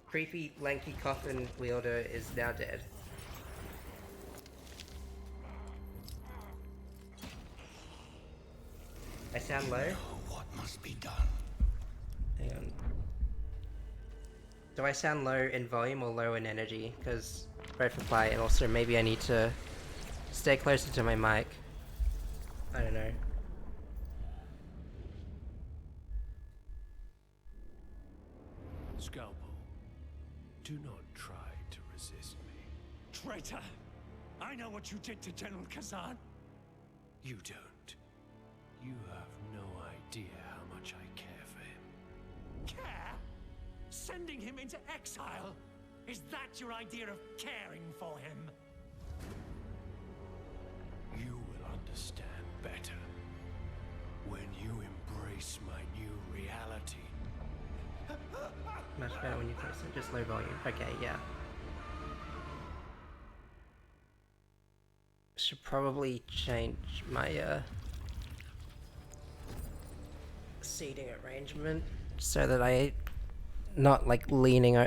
Creepy, lanky coffin wielder is now dead. I sound low? What must be done? Hang on. Do I sound low in volume or low in energy? Because both apply, and also maybe I need to stay closer to my mic. I don't know. Scalpel, do not try to resist me. Traitor! I know what you did to General Khazan. You don't. You have no idea how much I care for him. Care? Sending him into exile? Is that your idea of caring for him? You will understand better when you embrace my new reality. Much better when you press it, just low volume. Okay, yeah. Should probably change my seating arrangement so that I not like leaning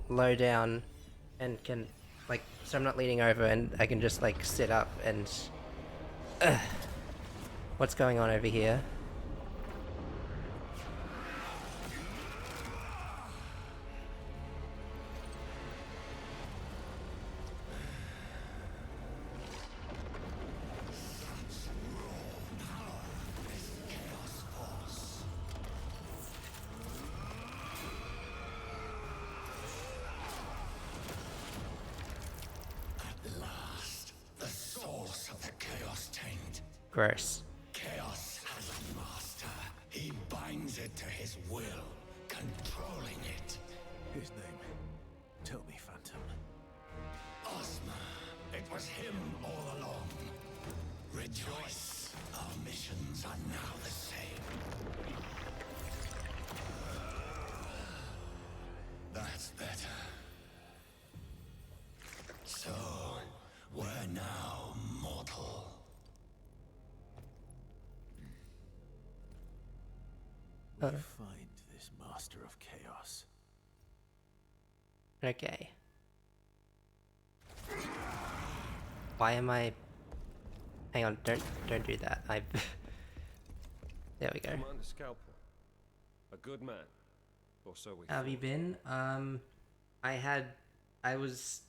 low down and can like, so I'm not leaning over and I can just like sit up and what's going on over here? Gross. Chaos has a master. He binds it to his will, controlling it. His name. Tell me, Phantom. Ozma, it was him all along. Rejoice. Our missions are now the same. That's better. So, we're now mortal. We find this master of chaos. Okay. Why am I... Hang on, don't do that. There we go. Commander Scalpel. A good man. Or so we How have you thought. been? I was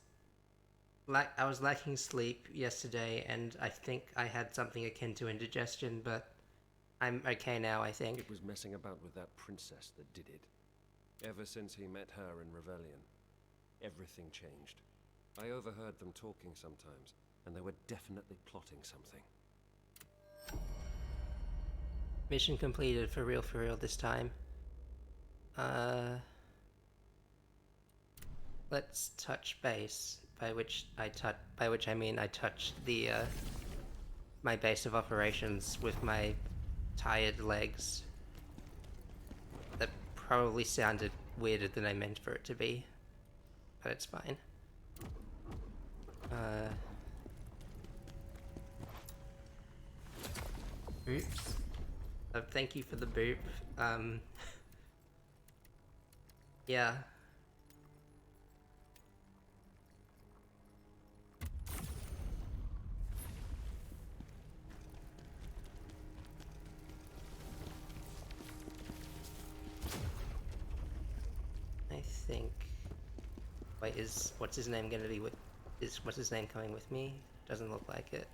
lacking sleep yesterday, and I think I had something akin to indigestion, but I'm okay now, I think. It was messing about with that princess that did it. Ever since he met her in Rebellion, everything changed. I overheard them talking sometimes, and they were definitely plotting something. Mission completed for real this time. Let's touch base, by which I mean I touched the my base of operations with my tired legs. That probably sounded weirder than I meant for it to be, but it's fine. Oops. Thank you for the boop. Yeah. I think... Wait, what's his name gonna be with... what's his name coming with me? Doesn't look like it.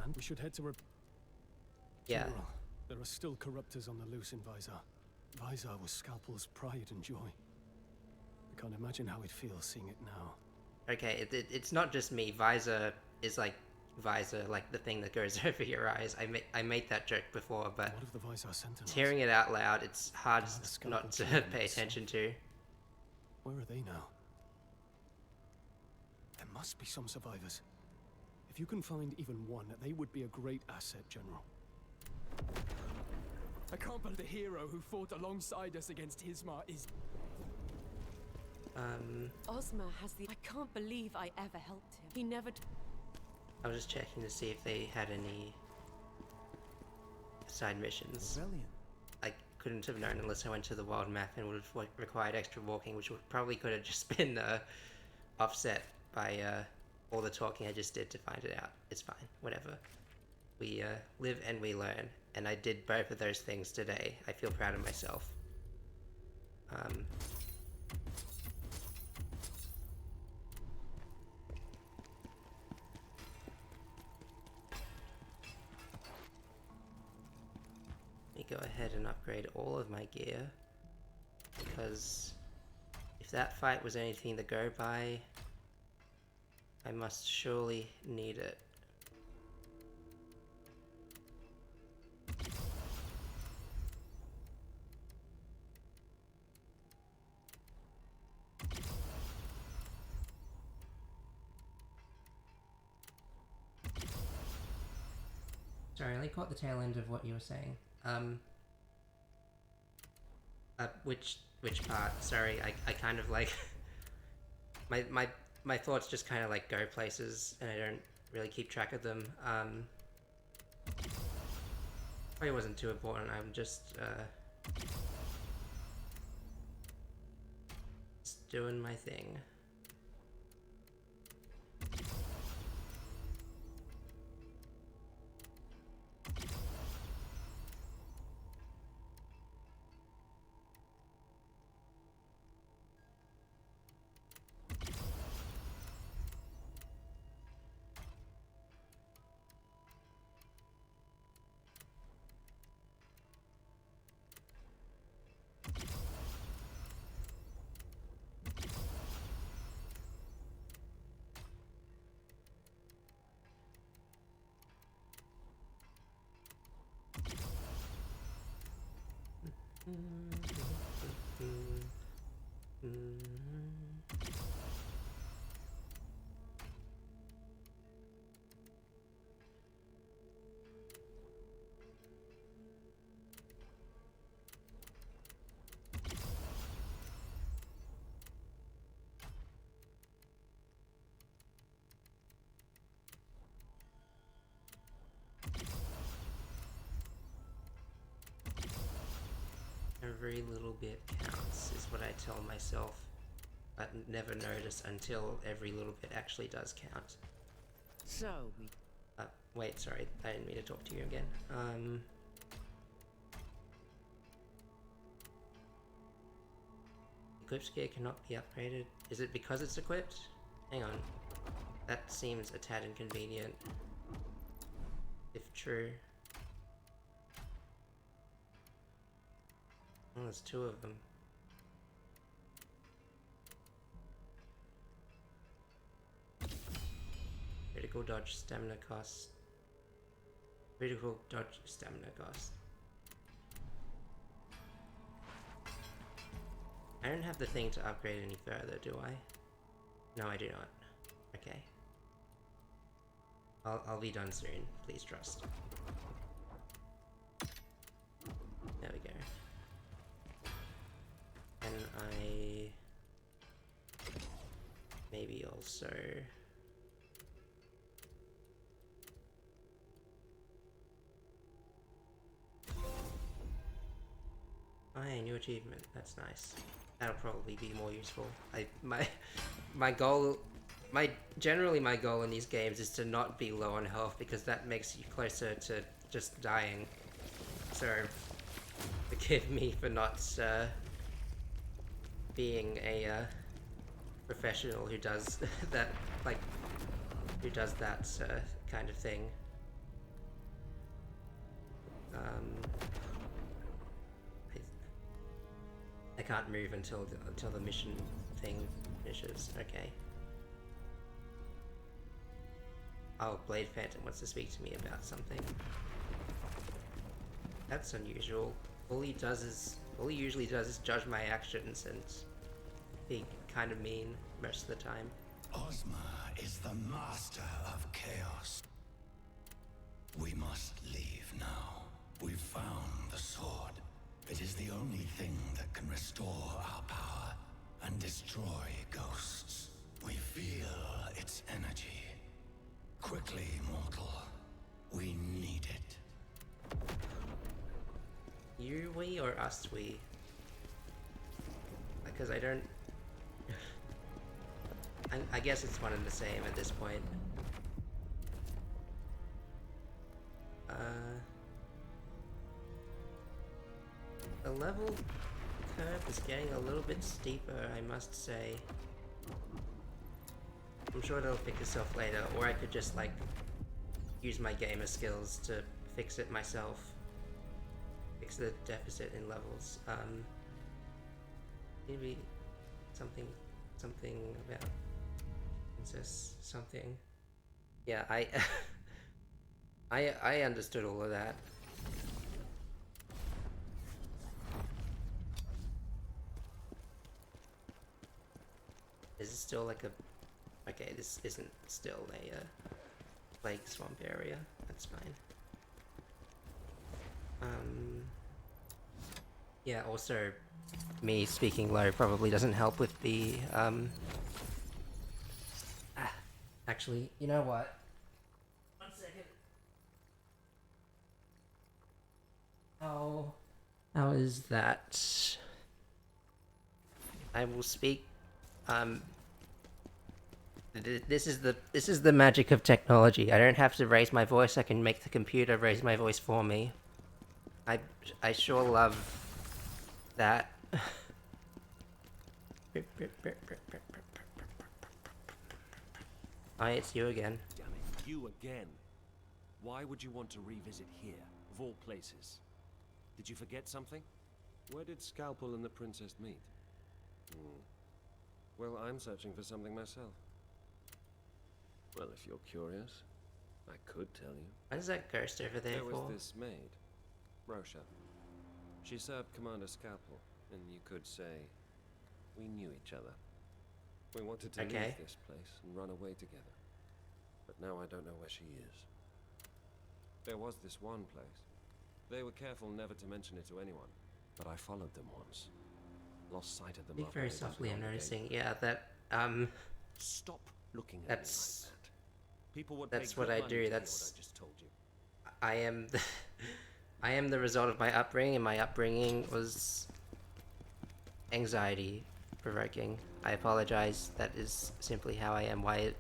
And we should head to Yeah. General, there are still corruptors on the loose in Visar. Visar was Scalpel's pride and joy. I can't imagine how it feels seeing it now. Okay, it's not just me. Visor is like visor, like the thing that goes over your eyes. I made that joke before, but What of the Visar Sentinels? hearing it out loud, it's hard Ah, the Scalpel not to Giants. pay attention to. Where are they now? There must be some survivors. If you can find even one, they would be a great asset, General. I can't believe the hero who fought alongside us against Hismar is... Ozma has the... I can't believe I ever helped him. He never... I was just checking to see if they had any side missions. Brilliant. I couldn't have known unless I went to the world map and would have required extra walking, which probably could have just been offset by all the talking I just did to find it out. It's fine, whatever. We live and we learn, and I did both of those things today. I feel proud of myself. Let me go ahead and upgrade all of my gear, because if that fight was anything to go by, I must surely need it. Sorry, I only caught the tail end of what you were saying. Which part? Sorry, I kind of like... my thoughts just kind of like go places, and I don't really keep track of them. Probably wasn't too important, I'm just doing my thing. Every little bit counts, is what I tell myself, but never notice until every little bit actually does count. So we Wait, sorry, I didn't mean to talk to you again. Eclipse gear cannot be upgraded. Is it because it's equipped? Hang on. That seems a tad inconvenient. If true. Oh, there's two of them. Critical dodge stamina cost. Critical dodge stamina cost. I don't have the thing to upgrade any further, do I? No, I do not. Okay. I'll be done soon. Please trust. There we go. And I maybe also new achievement. That's nice. That'll probably be more useful. My goal, generally my goal in these games is to not be low on health because that makes you closer to just dying. So forgive me for not being a professional who does that, like, who does that kind of thing. I can't move until the mission thing finishes. Okay. Oh, Blade Phantom wants to speak to me about something. That's unusual. All he usually does is judge my actions and be kind of mean most of the time. Ozma is the master of chaos. We must leave now. We've found the sword. It is the only thing that can restore our power and destroy ghosts. We feel its energy. Quickly, mortal. We need it. You we or us we? Because I don't... I guess it's one and the same at this point. The level curve is getting a little bit steeper, I must say. I'm sure it'll fix itself later, or I could just, like, use my gamer skills to fix it myself. Fix the deficit in levels. Maybe something about princess something. Yeah, I understood all of that. Is it still like a... Okay, this isn't still a plague swamp area. That's fine. Yeah, also, me speaking low probably doesn't help with the, Actually, you know what? 1 second. How is that? I will speak, this is the magic of technology. I don't have to raise my voice, I can make the computer raise my voice for me. I sure love that. Hi, it's you again. Damn it, you again. Why would you want to revisit here, of all places? Did you forget something? Where did Scalpel and the princess meet? Well, I'm searching for something myself. Well, if you're curious, I could tell you. What is that ghost over there for? There was this maid, Rosha. She served Commander Scalpel, and you could say we knew each other. We wanted to leave this place and run away together. But now I don't know where she is. There was this one place. They were careful never to mention it to anyone, but I followed them once. Lost sight of them. Speak very softly, I'm noticing. Yeah, that, Stop looking at that's... me like that. People would That's pay what good I money do, to hear that's... what I just told you. I am the... I am the result of my upbringing, and my upbringing was anxiety provoking. I apologize. That is simply how I am. What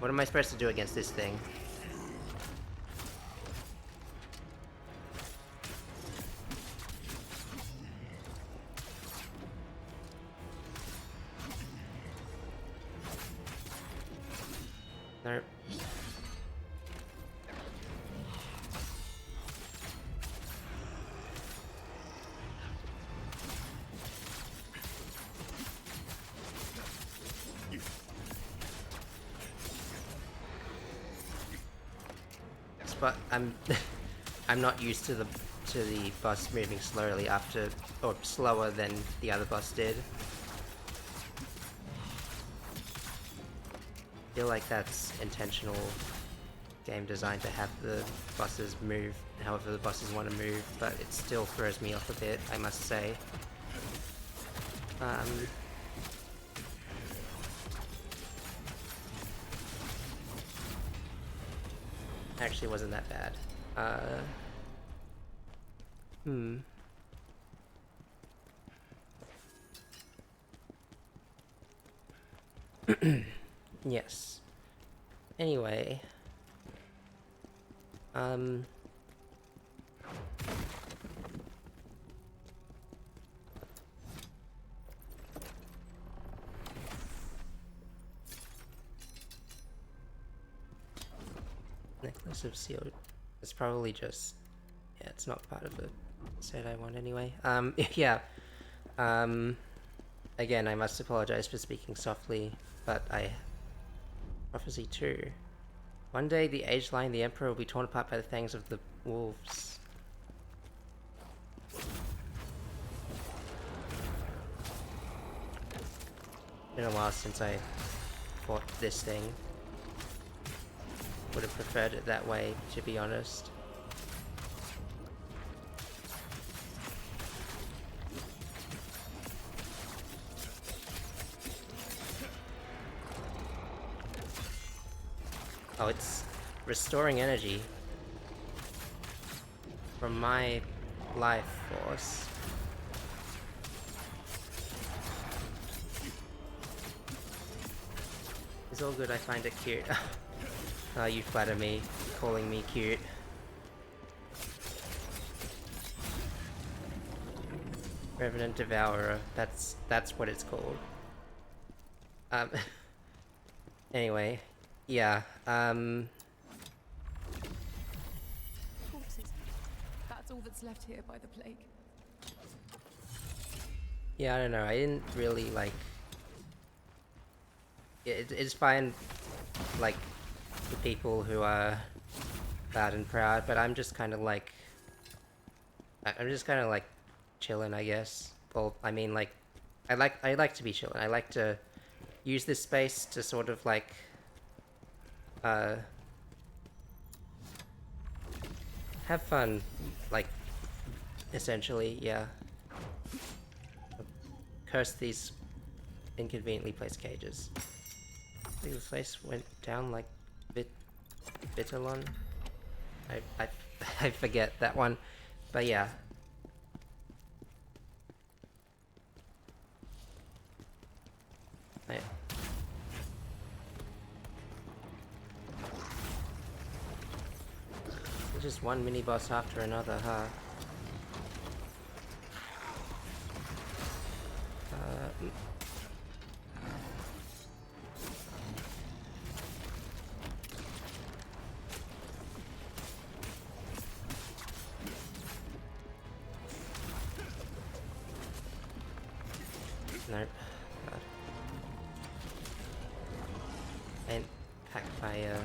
am I supposed to do against this thing? Nope. But I'm not used to the bus moving slowly or slower than the other bus did. I feel like that's intentional game design to have the buses move however the buses want to move, but it still throws me off a bit, I must say. Actually wasn't that bad. Yes. Anyway. Necklace of sealed. It's probably just, yeah, it's not part of the set I want anyway. Yeah. Again, I must apologize for speaking softly, but Prophecy 2. One day, the aged lion, the emperor, will be torn apart by the fangs of the wolves. Been a while since I fought this thing. Would have preferred it that way, to be honest. Oh, it's restoring energy from my life force. It's all good, I find it cute. Oh, you flatter me, calling me cute. Revenant Devourer, that's what it's called. Anyway, yeah, Corpses. That's all that's left here by the plague. yeah, I don't know, I didn't really, like... It's fine, like, the people who are loud and proud, but I'm just kind of like... I'm just kind of like chilling, I guess. Well, I mean, like, I like to be chilling. I like to use this space to sort of like have fun, like, essentially, yeah. Curse these inconveniently placed cages. I think the place went down like Bitterlon. I forget that one, but yeah. Just one mini boss after another, huh? Nope. God. And pack fire.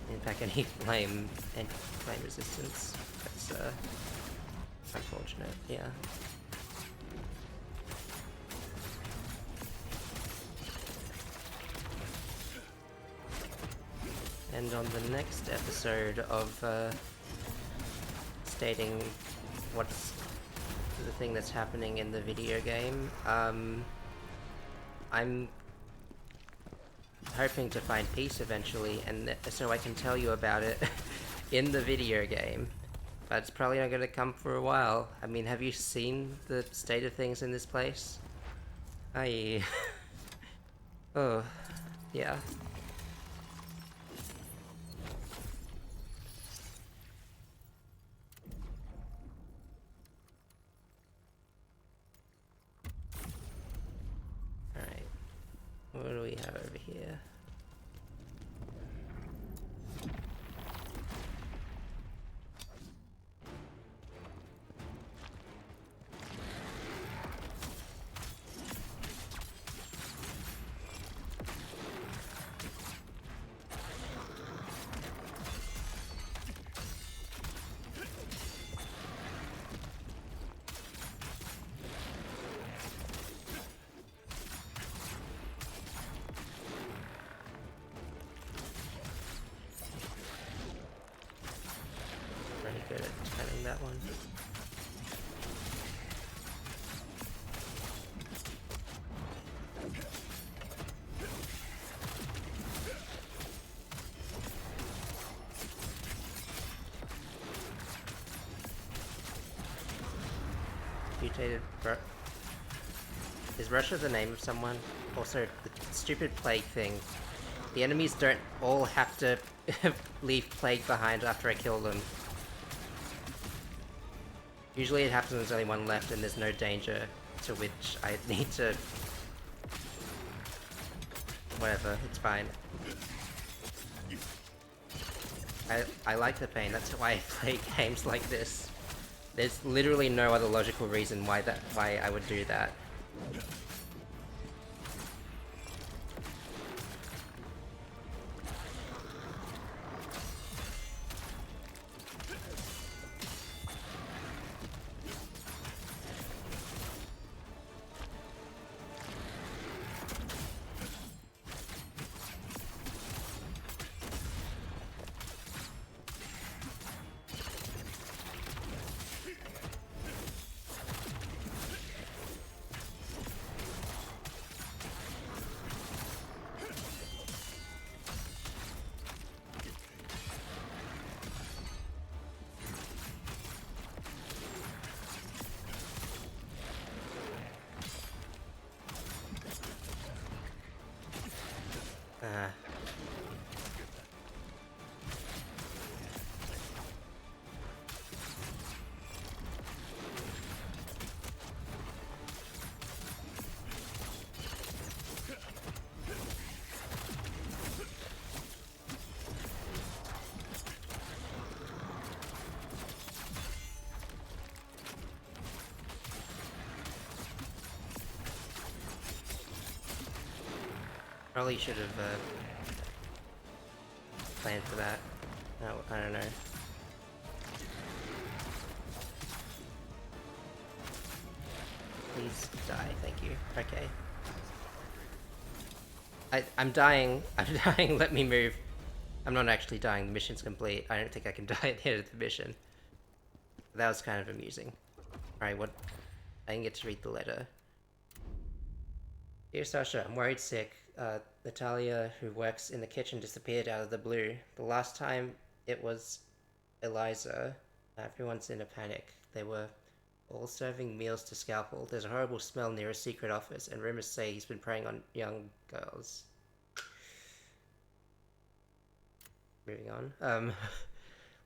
Didn't pack any flame and flame resistance. That's unfortunate, yeah. And on the next episode of stating what's the thing that's happening in the video game, I'm hoping to find peace eventually, and so I can tell you about it in the video game. But it's probably not gonna come for a while. I mean, have you seen the state of things in this place? Aye. Oh, yeah. Alright. What do we have over here? Pretty good at timing that one. Mutated. Is Russia the name of someone? Also, the stupid plague thing. The enemies don't all have to leave plague behind after I kill them. Usually it happens when there's only one left and there's no danger to which I need to... Whatever, it's fine. I like the pain, that's why I play games like this. There's literally no other logical reason why I would do that. Probably should have planned for that. No, I don't know. Please die, thank you. Okay. I'm dying. I'm dying, let me move. I'm not actually dying, the mission's complete. I don't think I can die at the end of the mission. That was kind of amusing. Alright, what? I didn't get to read the letter. Dear Sasha, I'm worried sick. Natalia, who works in the kitchen, disappeared out of the blue. The last time it was Eliza. Everyone's in a panic. They were all serving meals to Scalpel. There's a horrible smell near a secret office, and rumors say he's been preying on young girls. Moving on.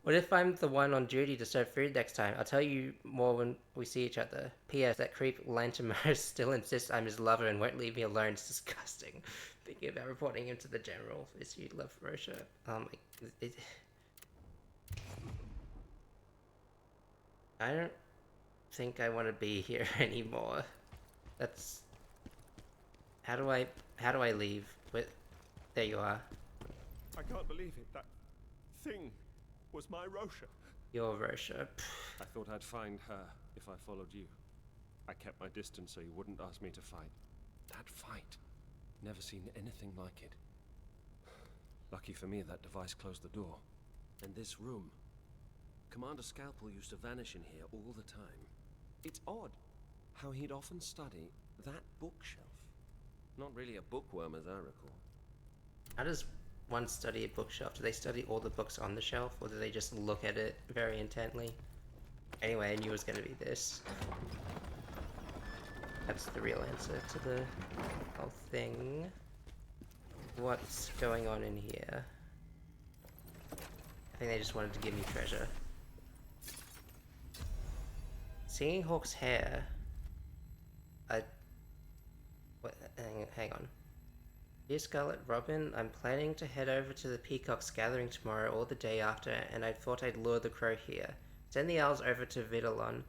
What if I'm the one on duty to serve food next time? I'll tell you more when we see each other. P.S. That creep Lantimer still insists I'm his lover and won't leave me alone. It's disgusting. Thinking about reporting him to the general. Is you love Rosha? I don't think I want to be here anymore. That's... How do I leave? There you are. I can't believe it. That thing was my Rosha. Your Rosha. I thought I'd find her if I followed you. I kept my distance so you wouldn't ask me to fight. That fight. Never seen anything like it. Lucky for me that device closed the door. And this room. Commander Scalpel used to vanish in here all the time. It's odd how he'd often study that bookshelf. Not really a bookworm as I recall. How does one study a bookshelf? Do they study all the books on the shelf, or do they just look at it very intently? Anyway, I knew it was gonna be this. That's the real answer to the whole thing. What's going on in here? I think they just wanted to give me treasure. Singing Hawk's hair. Hang on. Dear Scarlet Robin, I'm planning to head over to the Peacock's gathering tomorrow or the day after, and I thought I'd lure the crow here. Send the owls over to Vidalon.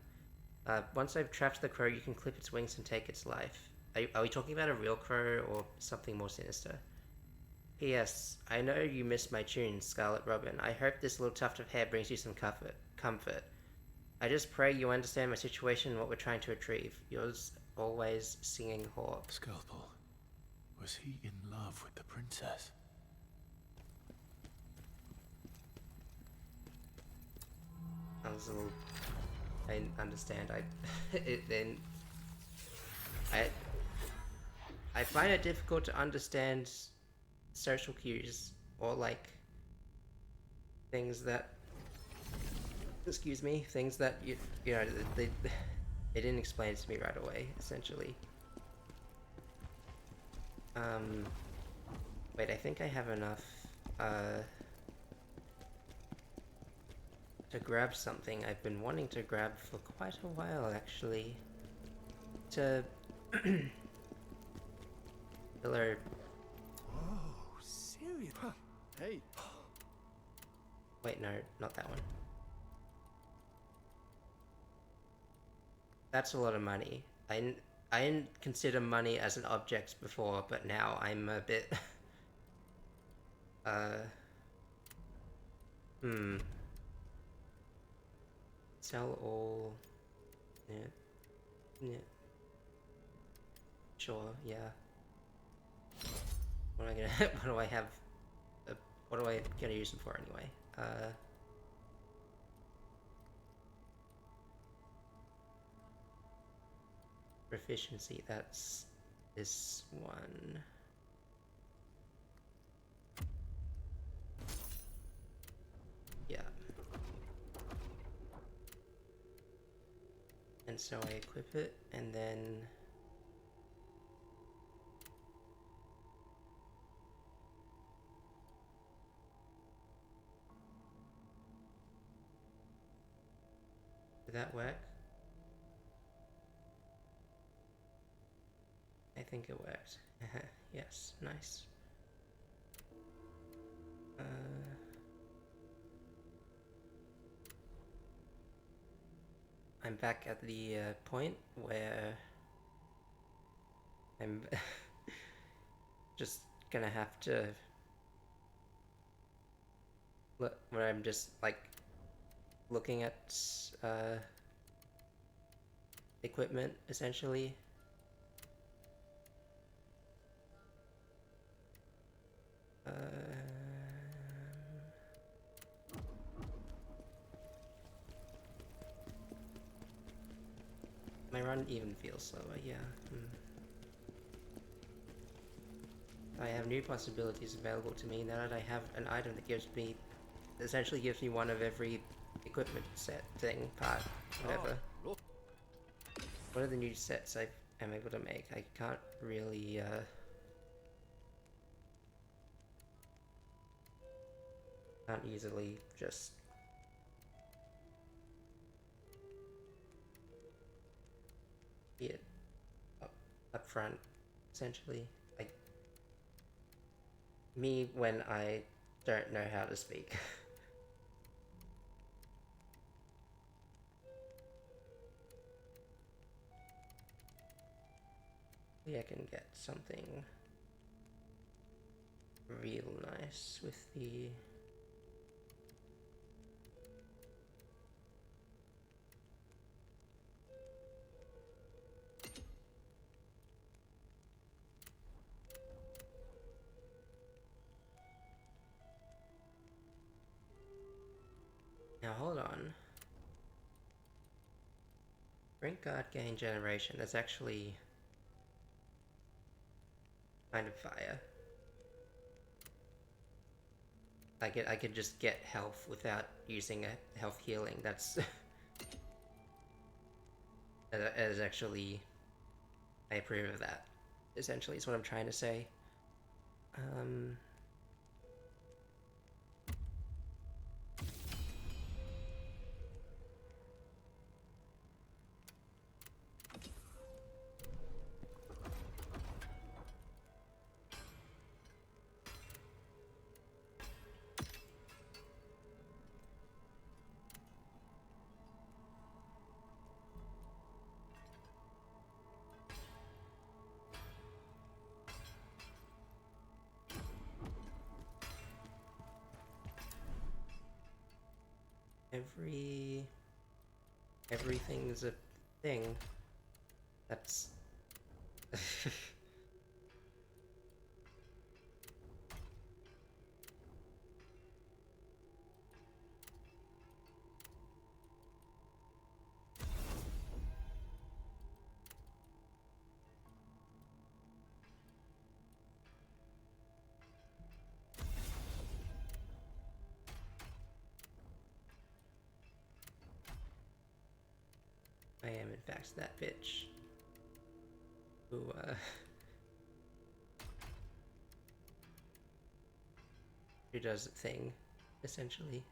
Once I've trapped the crow, you can clip its wings and take its life. Are we talking about a real crow or something more sinister? P.S. I know you missed my tunes, Scarlet Robin. I hope this little tuft of hair brings you some comfort. I just pray you understand my situation and what we're trying to achieve. Yours always, Singing Hawk. Scalpel. Was he in love with the princess? I was a little... I didn't understand. I find it difficult to understand social cues or like things that... Excuse me, things that you know they didn't explain it to me right away, essentially. Wait, I think I have enough, to grab something I've been wanting to grab for quite a while, actually. To... Hello. Whoa, serious? Hey. Wait, no, not that one. That's a lot of money. I didn't consider money as an object before, but now I'm a bit... Sell all... Yeah. Sure, yeah. What am I gonna... what do I have... what do I gonna use them for anyway? Proficiency, that's this one. Yeah. And so I equip it, and then... Did that work? I think it worked. Yes, nice. I'm back at the point where I'm just gonna have to look, where I'm just like looking at equipment essentially. My run even feels slower, yeah. I have new possibilities available to me now that I have an item that gives me, essentially gives me one of every equipment set thing, part, whatever. What are the new sets I am able to make? I can't really, can't easily just see it up front, essentially. Like me when I don't know how to speak. Maybe I can get something real nice with the... Now hold on. Brink Guard gain generation. That's actually kind of fire. I could just get health without using a health healing. That's as actually, I approve of that. Essentially, is what I'm trying to say. Everything's a thing. That's I am in fact that bitch who does a thing, essentially.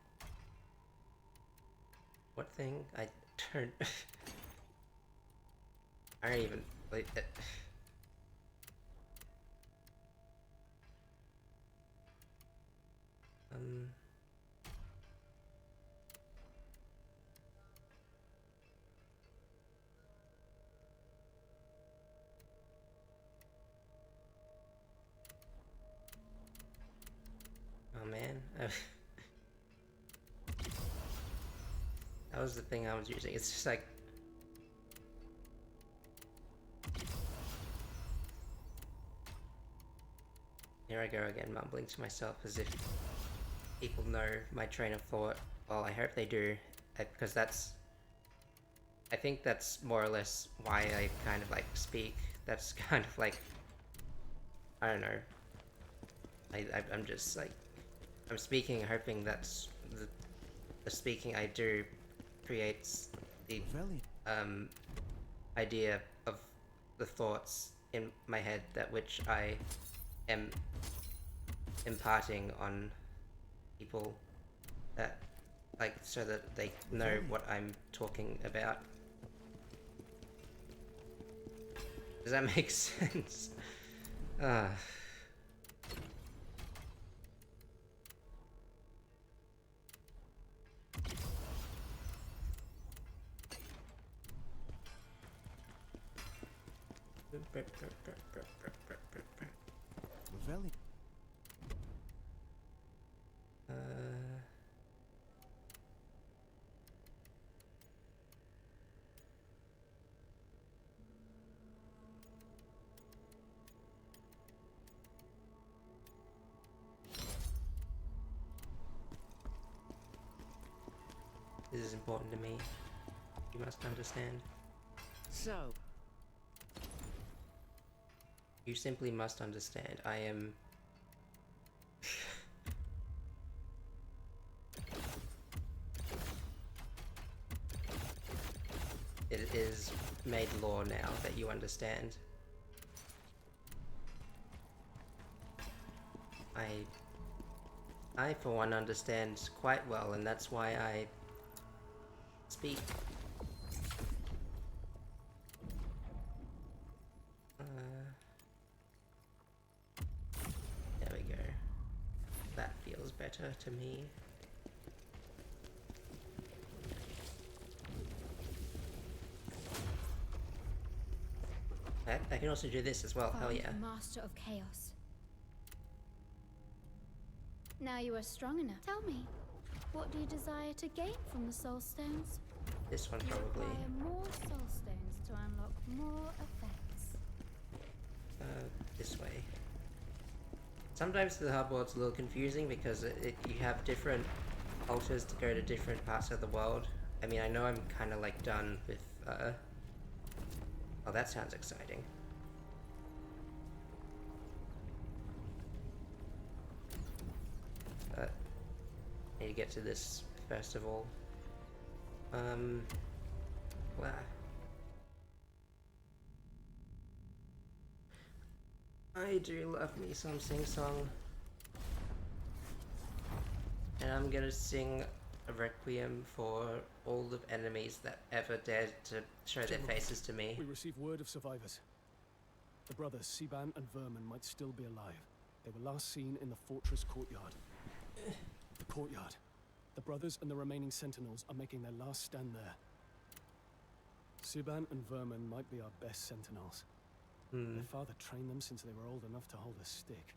What thing? I don't I don't even like that. Oh man, that was the thing I was using. It's just like here I go again, mumbling to myself as if people know my train of thought. Well, I hope they do, because I think that's more or less why I kind of like speak. That's kind of like, I don't know. I'm just like, I'm speaking hoping that the speaking I do creates the idea of the thoughts in my head that which I am imparting on people, that like so that they know what I'm talking about. Does that make sense? This is important to me. You must understand. So, You simply must understand. I am... It is made law now that you understand. I for one understand quite well, and that's why I speak. There we go. That feels better to me. I can also do this as well, hell yeah. Master of Chaos. Now you are strong enough. Tell me, what do you desire to gain from the Soul Stones? This one You probably. require more Soul Stones to unlock more effects. This way. Sometimes the hub world's a little confusing because you have different altars to go to different parts of the world. I mean, I know I'm kind of like done with, oh, that sounds exciting. But I need to get to this first of all. Wow. I do love me some sing-song. And I'm gonna sing a requiem for all the enemies that ever dared to show their General, faces to me. We received word of survivors. The brothers Siban and Vermin might still be alive. They were last seen in the fortress courtyard. The courtyard. The brothers and the remaining sentinels are making their last stand there. Siban and Vermin might be our best sentinels. Their father trained them since they were old enough to hold a stick.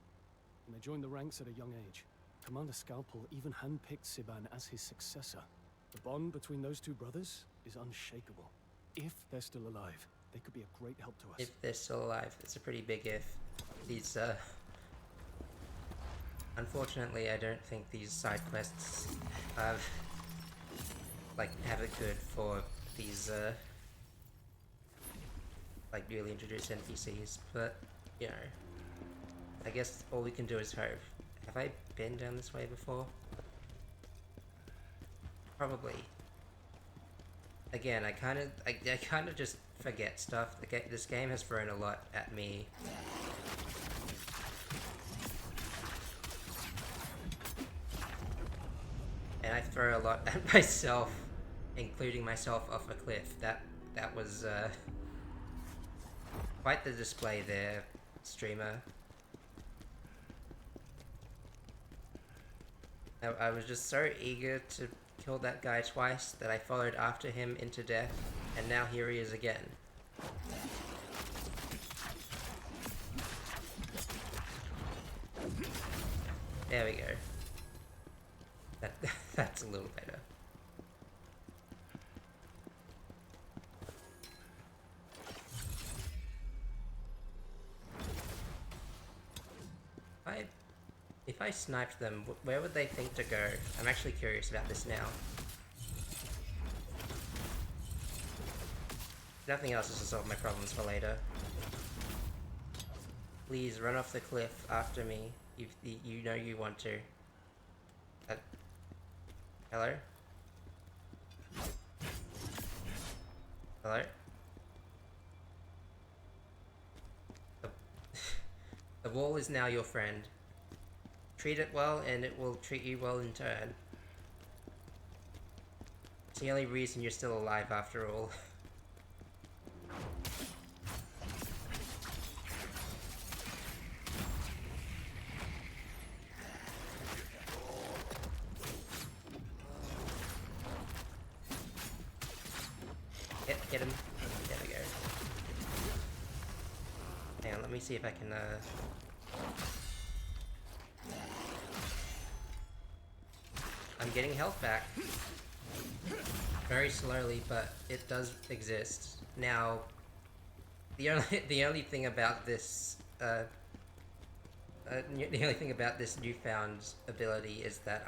And they joined the ranks at a young age. Commander Scalpel even handpicked Siban as his successor. The bond between those two brothers is unshakable. If they're still alive, they could be a great help to us. If they're still alive, it's a pretty big if. These, unfortunately, I don't think these side quests have it good for these, like, newly introduced NPCs, but, you know, I guess all we can do is hope. Have I been down this way before? Probably. Again, I kind of just forget stuff. This game has thrown a lot at me. And I throw a lot at myself, including myself off a cliff. That was quite the display there, streamer. I was just so eager to kill that guy twice that I followed after him into death, and now here he is again. There we go. That's a little better. If I sniped them, where would they think to go? I'm actually curious about this now. Nothing else is to solve my problems for later. Please run off the cliff after me. You know you want to. Hello? Hello? The wall is now your friend. Treat it well, and it will treat you well in turn. It's the only reason you're still alive after all. Get him. There we go. Hang on, let me see if I can, I'm getting health back. Very slowly, but it does exist. Now, the only thing about this, the only thing about this newfound ability is that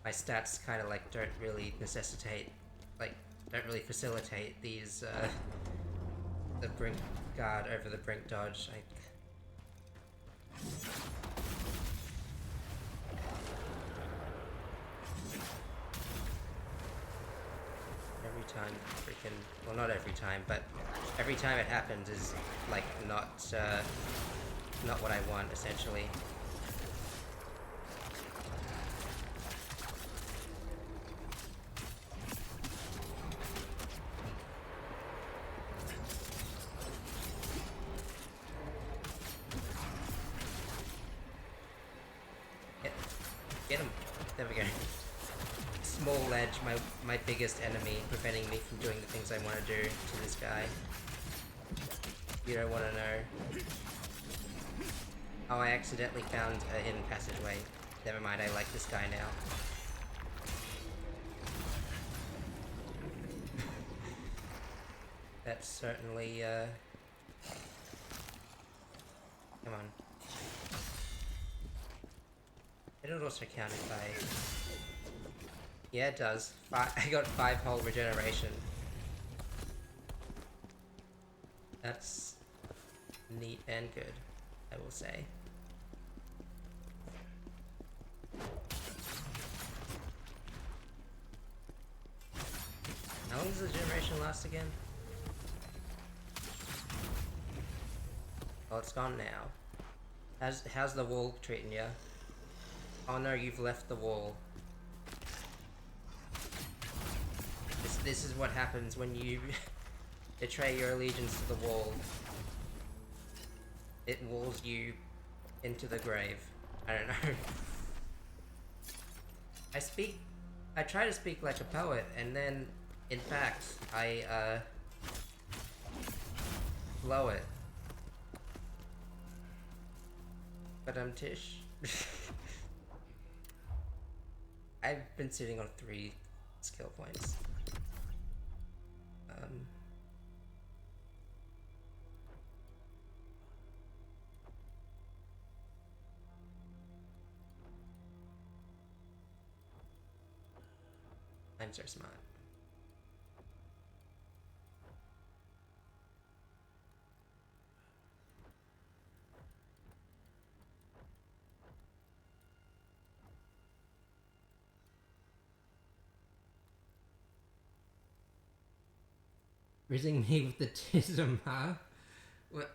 my stats kind of like don't really facilitate these, the brink guard over the brink dodge. Every time, well, not every time, but every time it happens is like not what I want, essentially. Get him. There we go. Small ledge, my biggest enemy, preventing me from doing the things I want to do to this guy. You don't want to know. Oh, I accidentally found a hidden passageway. Never mind, I like this guy now. That's certainly, come on. It'll also count if I... Yeah, it does. I got 5 whole regeneration. That's neat and good, I will say. How long does the generation last again? Oh, it's gone now. How's the wall treating you? Oh no, you've left the wall. This is what happens when you betray your allegiance to the wall. It walls you into the grave. I don't know. I try to speak like a poet, and then, in fact, I, blow it. But Tish. I've been sitting on 3 skill points. I'm so smart. Rizzing me with the tism, huh? What?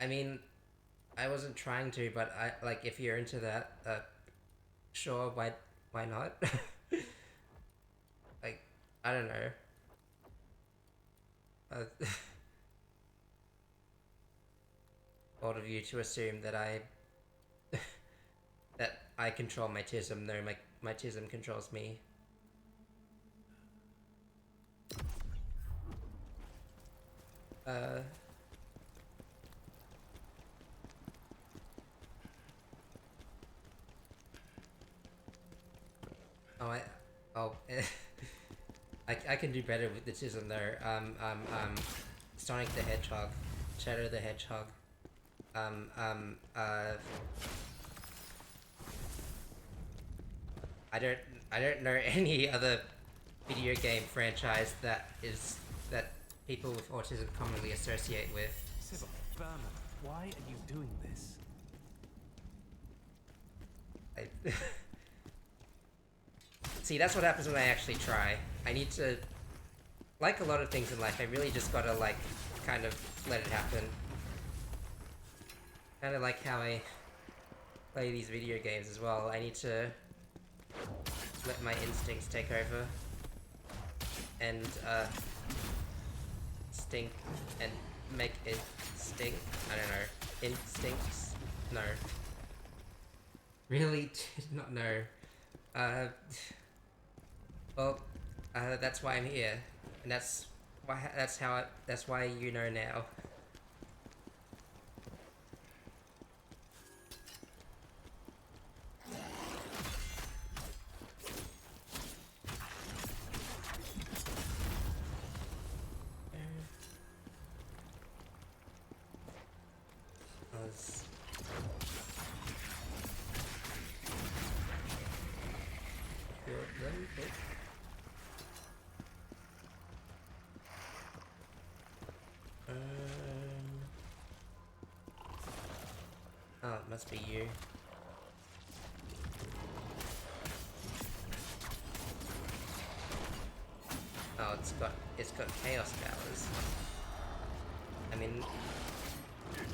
I mean, I wasn't trying to, but like, if you're into that, sure, why not? Like, I don't know. Bold of you to assume that that I control my tism. No, my tism controls me. I can do better with the tism though. Sonic the Hedgehog, Shadow the Hedgehog. I don't know any other video game franchise that people with autism commonly associate with. Sybil, Vermin, why are you doing this? See, that's what happens when I actually try. I need to, like a lot of things in life, I really just gotta, like, kind of let it happen. Kind of like how I play these video games as well. I need to let my instincts take over. And, stink and make it stink. I don't know. Instincts? No. Really did not know. Well, that's why I'm here, and that's why you know now. Oh, it must be you. Oh, it's got chaos powers. I mean,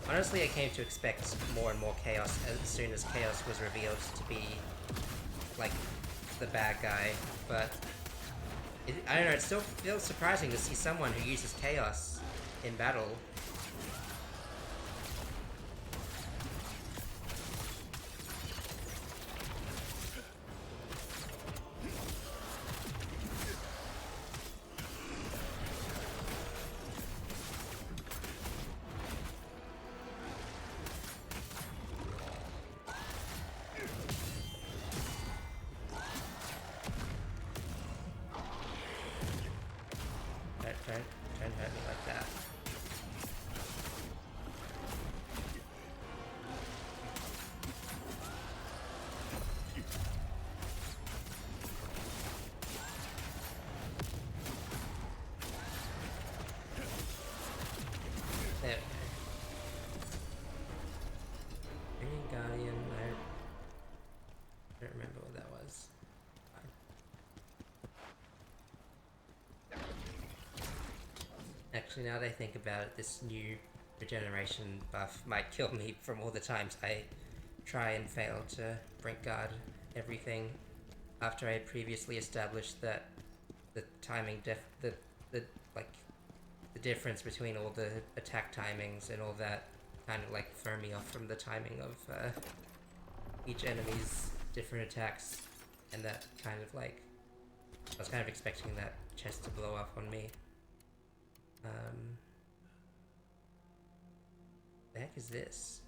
honestly, I came to expect more and more chaos as soon as chaos was revealed to be like the bad guy, but I don't know. It still feels surprising to see someone who uses chaos in battle. Don't hurt me like that. There we go. Ringing Guardian, I don't remember what that was. Actually, now that I think about it, this new regeneration buff might kill me from all the times I try and fail to brink guard everything after I had previously established that the timing the like the difference between all the attack timings and all that kind of like throw me off from the timing of each enemy's different attacks, and that kind of like I was kind of expecting that chest to blow up on me. The heck is this?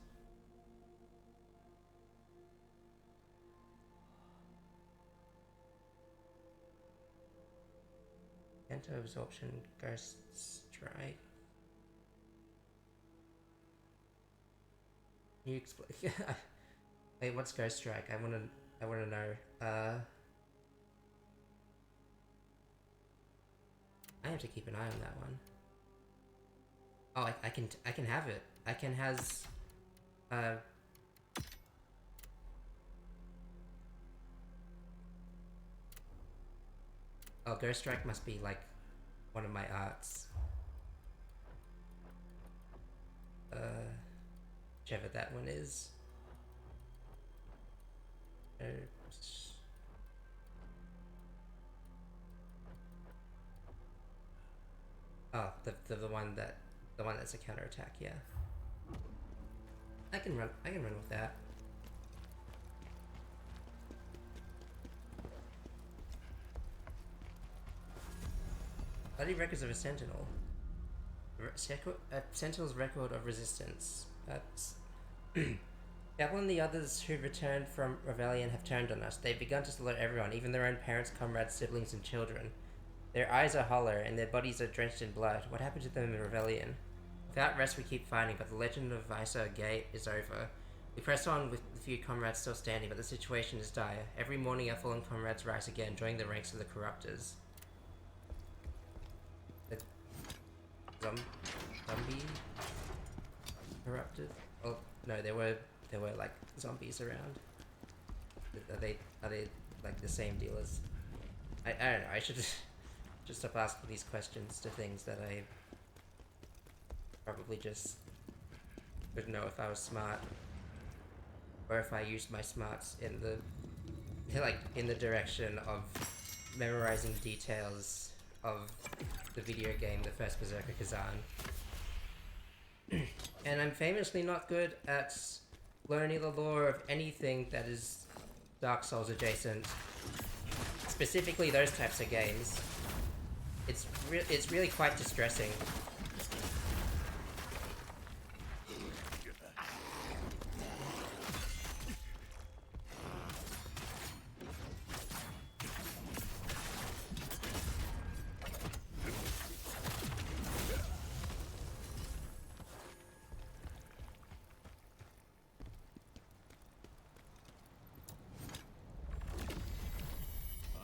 Anti-absorption, Ghost Strike. Can you explain? Wait, what's Ghost Strike? I wanna know. I have to keep an eye on that one. Oh, I can have it. I can has oh, Ghost Strike must be like one of my arts. Whichever that one is. Oh, the one that's a counterattack, yeah. I can run with that. Bloody records of a sentinel. A sentinel's record of resistance. That's Devil and the others who returned from rebellion have turned on us. They've begun to slaughter everyone, even their own parents, comrades, siblings, and children. Their eyes are hollow, and their bodies are drenched in blood. What happened to them in rebellion? Without rest, we keep fighting, but the legend of Visa Gate is over. We press on with the few comrades still standing, but the situation is dire. Every morning, our fallen comrades rise again, joining the ranks of the corruptors. The zombie corruptors? Oh no, there were like zombies around. Are they like the same deal as? I don't know. I should just stop asking these questions to things that I probably just would know if I was smart, or if I used my smarts in the direction of memorizing details of the video game, the first Berserker Khazan. And I'm famously not good at learning the lore of anything that is Dark Souls adjacent. Specifically those types of games. It's really quite distressing.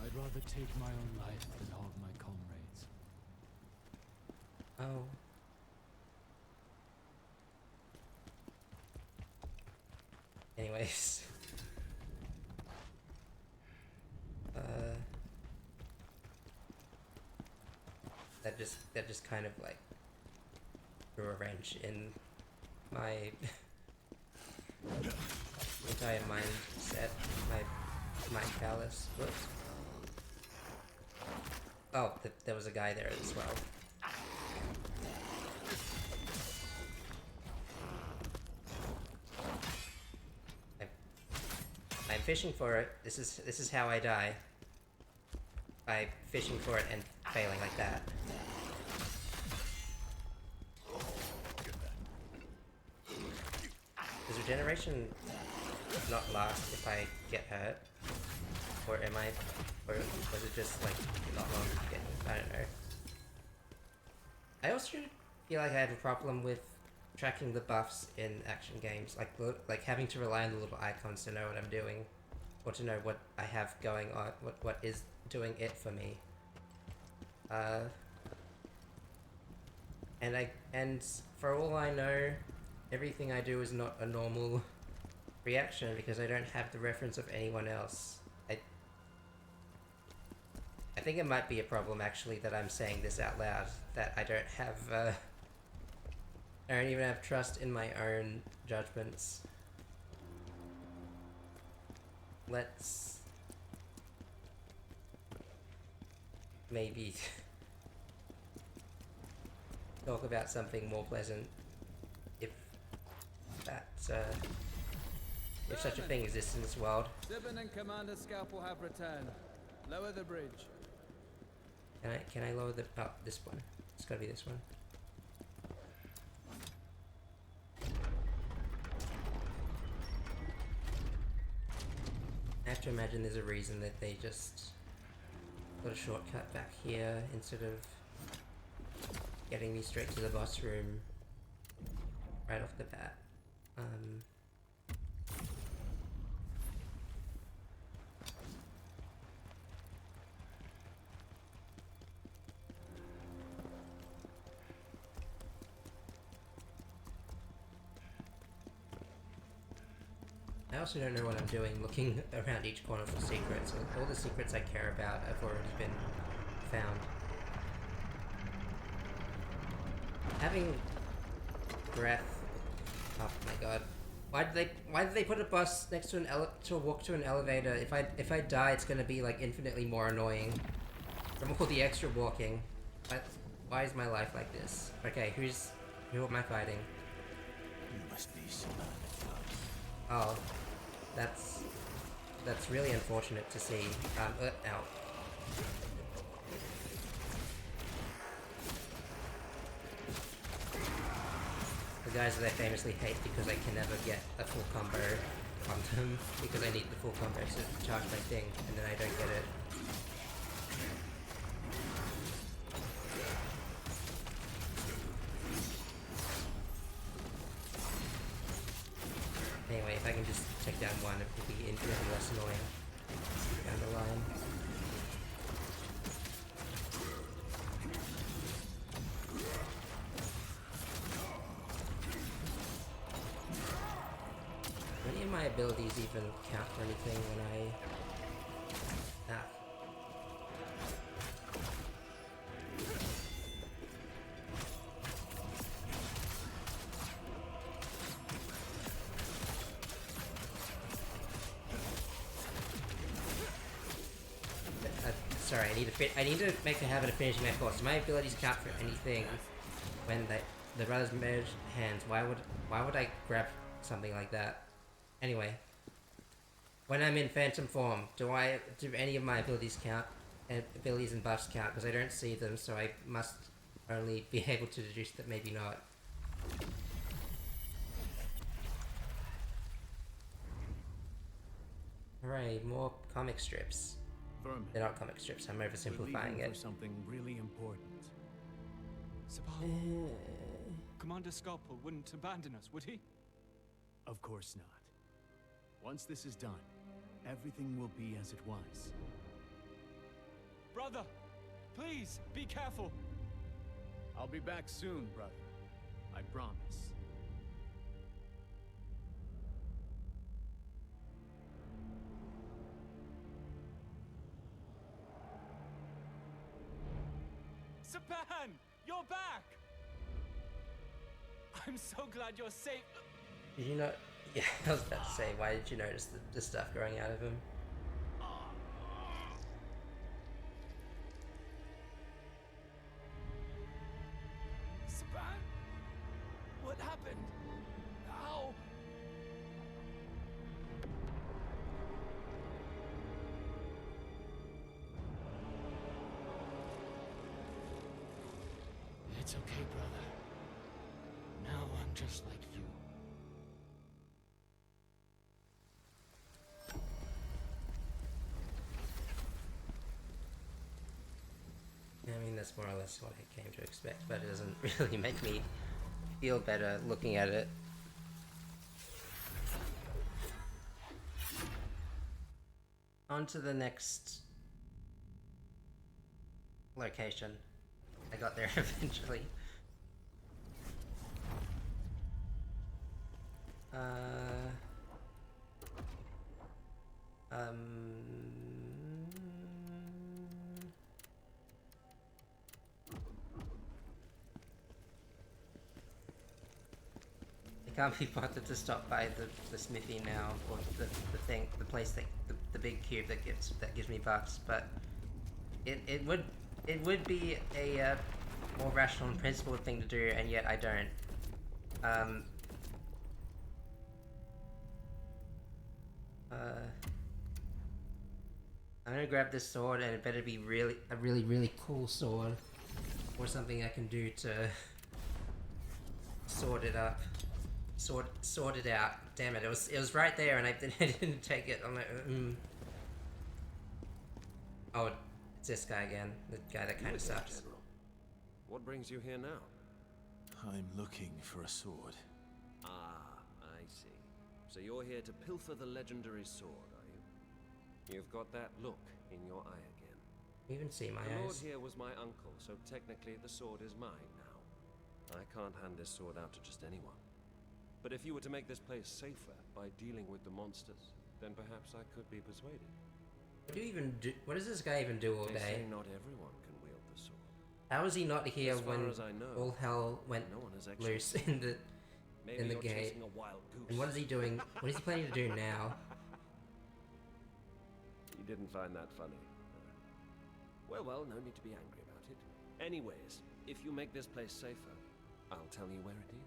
I'd rather take my own life than harm my comrades. Oh. Anyways. That just kind of like threw a wrench in my entire mindset, my mind palace. Whoops. Oh, there was a guy there as well. I'm fishing for it. This is how I die. By fishing for it and failing like that. Does regeneration not last if I get hurt? Or was it just like not long getting, I don't know. I also feel like I have a problem with tracking the buffs in action games, like having to rely on the little icons to know what I'm doing, or to know what I have going on, what is doing it for me. And for all I know, everything I do is not a normal reaction because I don't have the reference of anyone else. I think it might be a problem actually that I'm saying this out loud, that I don't have I don't even have trust in my own judgments. Let's maybe talk about something more pleasant, if that's if such a thing exists in this world. Sibin and Commander Scalpel have returned. Lower the bridge. Can I lower the this one? It's gotta be this one. I have to imagine there's a reason that they just got a shortcut back here instead of getting me straight to the boss room right off the bat. I also don't know what I'm doing looking around each corner for secrets. All the secrets I care about have already been found. Having breath. Oh my god. Why did they put a bus next to an elevator? If I die, it's gonna be like infinitely more annoying from all the extra walking. Why is my life like this? Okay, who am I fighting? You must be Samantha. Oh, that's really unfortunate to see. Ow. The guys that I famously hate because I can never get a full combo on them because I need the full combo to charge my thing, and then I don't get it. Anyway, if I can just take down one, it will be infinitely less annoying down the line. Do any of my abilities even count for anything when I... Ah. Sorry, I need to make a habit of finishing my course. My abilities count for anything when the brothers merge hands. Why would I grab something like that? Anyway, when I'm in phantom form, do any of my abilities count? Abilities and buffs count? Because I don't see them, so I must only be able to deduce that maybe not. Hooray, more comic strips. Vermin. They're not comic strips, I'm We're oversimplifying leaving it. for something really important. Sabal. Commander Scalpel wouldn't abandon us, would he? Of course not. Once this is done, everything will be as it was. Brother, please, be careful. I'll be back soon, brother. I promise. Sapan, you're back! I'm so glad you're safe. Did you know? Yeah, I was about to say, why did you notice the stuff growing out of him? Sapan? What happened? How? It's okay, brother. Now I'm just like you. I mean, that's more or less what I came to expect, but it doesn't really make me feel better looking at it. On to the next location. I got there eventually. can't be bothered to stop by the smithy now, or the place that the big cube that gives me buffs. But it would be a more rational and principled thing to do, and yet I don't. I'm gonna grab this sword, and it better be a really cool sword, or something I can do to sort it up, sort it out. Damn it! It was right there, and I didn't take it. I'm like, Oh, it's this guy again. The guy that kind of sucks. General. What brings you here now? I'm looking for a sword. Ah, I see. So you're here to pilfer the legendary sword, are you? You've got that look in your eye again. You can see my The lord eyes. here was my uncle, so technically the sword is mine now. I can't hand this sword out to just anyone. But if you were to make this place safer by dealing with the monsters, then perhaps I could be persuaded. What does this guy even do all They day? say not everyone can wield the sword. How is he not here As far when as I know, all hell went no one has actually loose seen in the Maybe the you're gate? chasing a wild goose. And what is he doing? What is he planning to do now? You didn't find that funny. Well, no need to be angry about it. Anyways, if you make this place safer, I'll tell you where it is.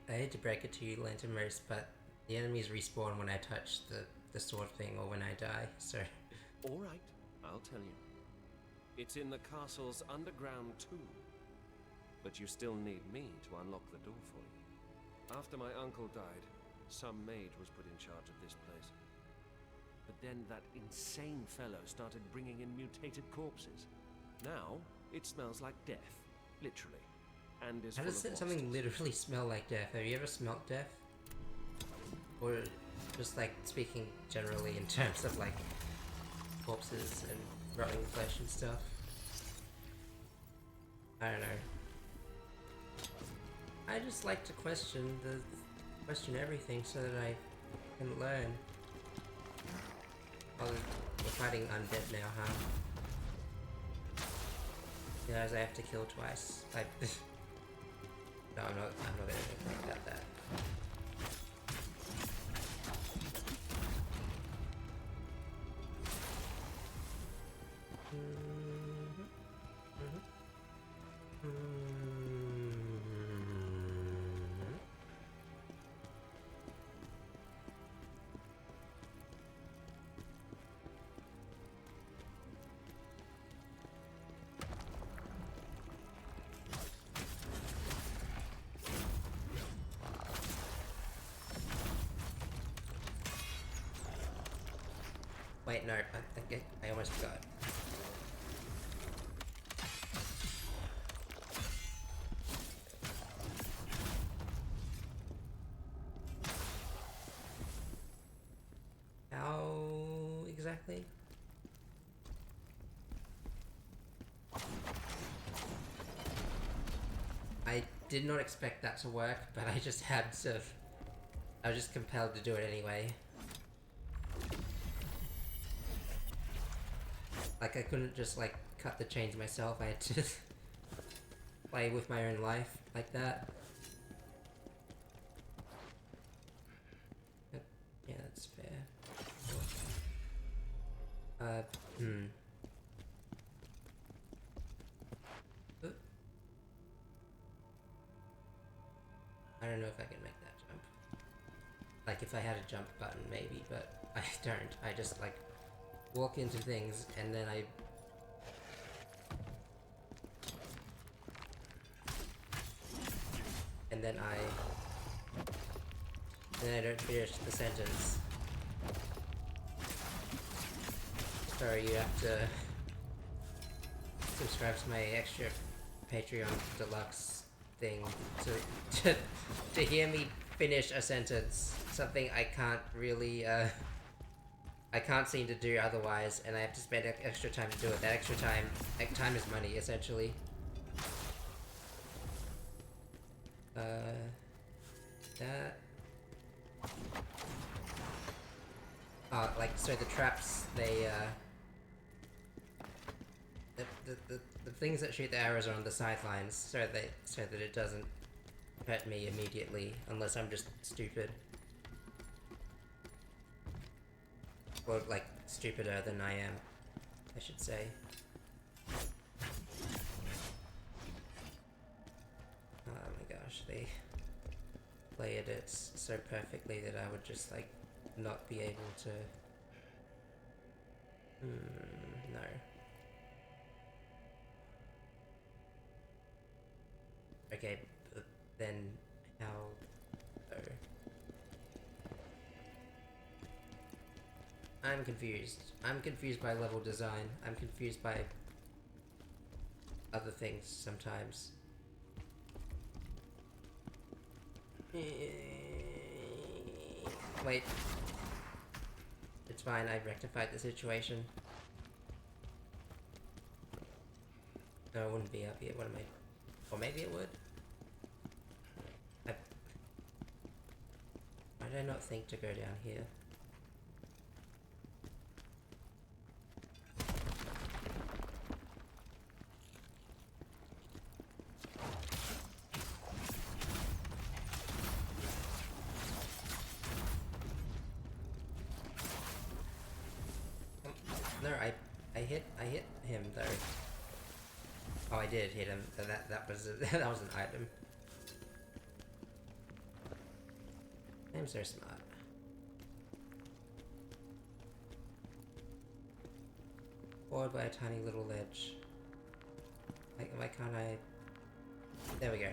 I hate to break it to you, Lantern Moose, but the enemies respawn when I touch the sword thing or when I die, so... All right, I'll tell you. It's in the castle's underground tomb. But you still need me to unlock the door for you. After my uncle died, some maid was put in charge of this place. But then that insane fellow started bringing in mutated corpses. Now, it smells like death, literally. And is How full does of something monsters. literally smell like death? Have you ever smelt death? Or just like speaking generally in terms of like corpses and rotting flesh and stuff? I don't know. I just like to question everything so that I can learn. Oh, we're fighting undead now, huh? Yeah, as I have to kill twice. No, I'm not gonna think about that. Wait, no, I almost forgot. How exactly? I did not expect that to work, but I just had to. I was just compelled to do it anyway. Like, I couldn't just, like, cut the chains myself. I had to play with my own life like that. But, yeah, that's fair. Oop. I don't know if I can make that jump. Like, if I had a jump button, maybe, but I don't. I just, like, walk into things, and then I... And then I don't finish the sentence. Sorry, you have to subscribe to my extra Patreon deluxe thing to hear me finish a sentence. Something I can't really, I can't seem to do otherwise, and I have to spend extra time to do it. That extra time, time is money, essentially. That... like, so the traps, they, the things that shoot the arrows are on the sidelines, so that it doesn't hurt me immediately, unless I'm just stupid. Or, like, stupider than I am, I should say. Oh my gosh, they played it so perfectly that I would just, like, not be able to... no. Okay, but then how... though? I'm confused. I'm confused by level design. I'm confused by other things sometimes. Wait. It's fine, I rectified the situation. No, it wouldn't be up here. What am I... Or maybe it would? Why did I not think to go down here? No, I hit him though. Oh, I did hit him. So that was that was an item. I'm so smart. Forward by a tiny little ledge. Like, why can't I? There we go.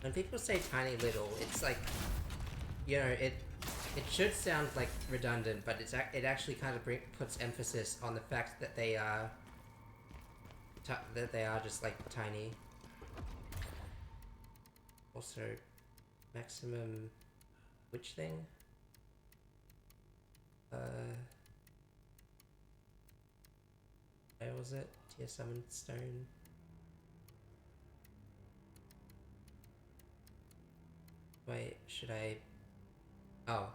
When people say tiny little, it's like, you know, it should sound like redundant, but it actually kind of puts emphasis on the fact that they are just like tiny. Also, maximum which thing? Where was it? Tier summoned stone. Wait, should I? Oh.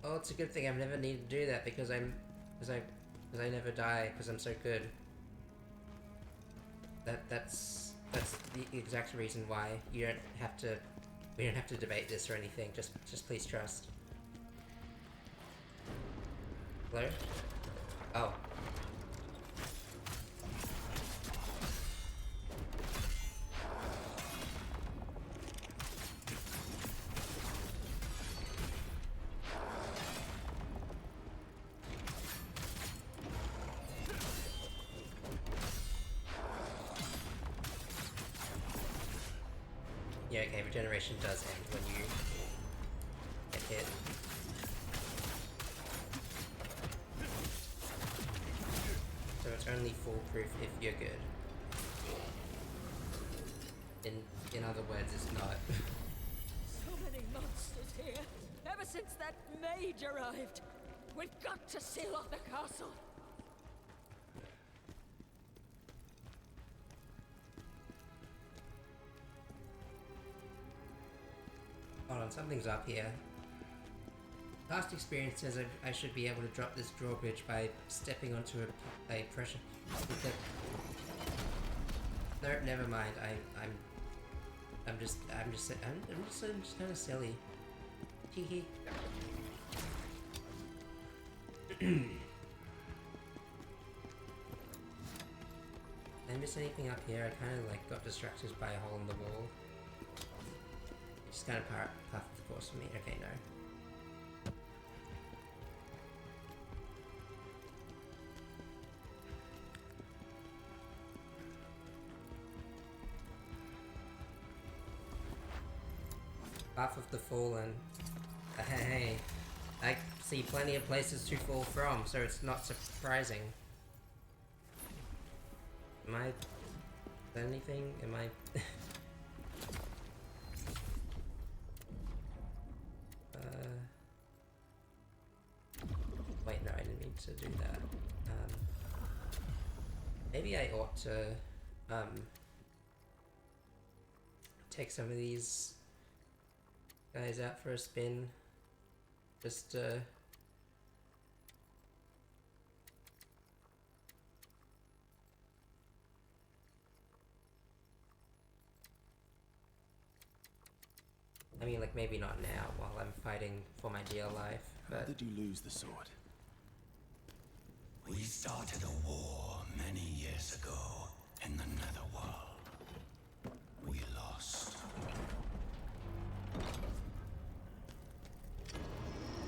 Oh, it's a good thing I've never needed to do that because I never die because I'm so good. That's the exact reason why we don't have to debate this or anything. Just please trust. Hello? Oh. Yeah, okay, regeneration does end when you get hit. So it's only foolproof if you're good. In other words, it's not. So many monsters here. Ever since that mage arrived. We've got to seal off the castle. Hold on, something's up here. Past experience says I should be able to drop this drawbridge by stepping onto a pressure. No, never mind. I'm just kind of silly. Hee Did I miss anything up here? I kind of like got distracted by a hole in the wall. Just kind of path of the course for me. Okay, no. Path of the Fallen. Hey, I see plenty of places to fall from, so it's not surprising. Am I... Is there anything? Am I... Wait, no, I didn't mean to do that. Maybe I ought to take some of these Guys out for a spin. Just I mean, like, maybe not now while I'm fighting for my dear life, How but did you lose the sword? We started a war many years ago in the Netherworld. We lost.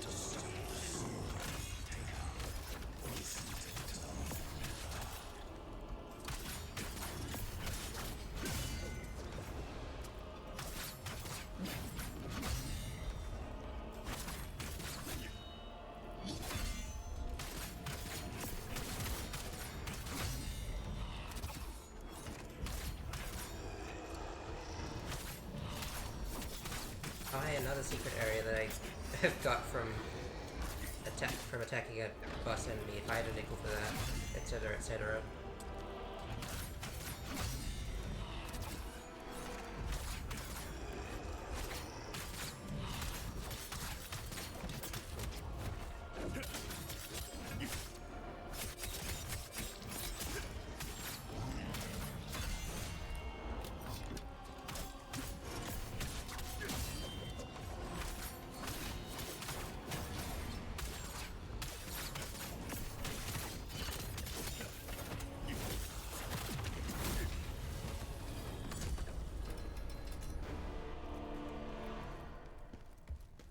To stop the sword taken, we sent it to the Nether. oh hey, another secret area that I got from attacking a boss enemy. If I had a nickel for that, etc., etc.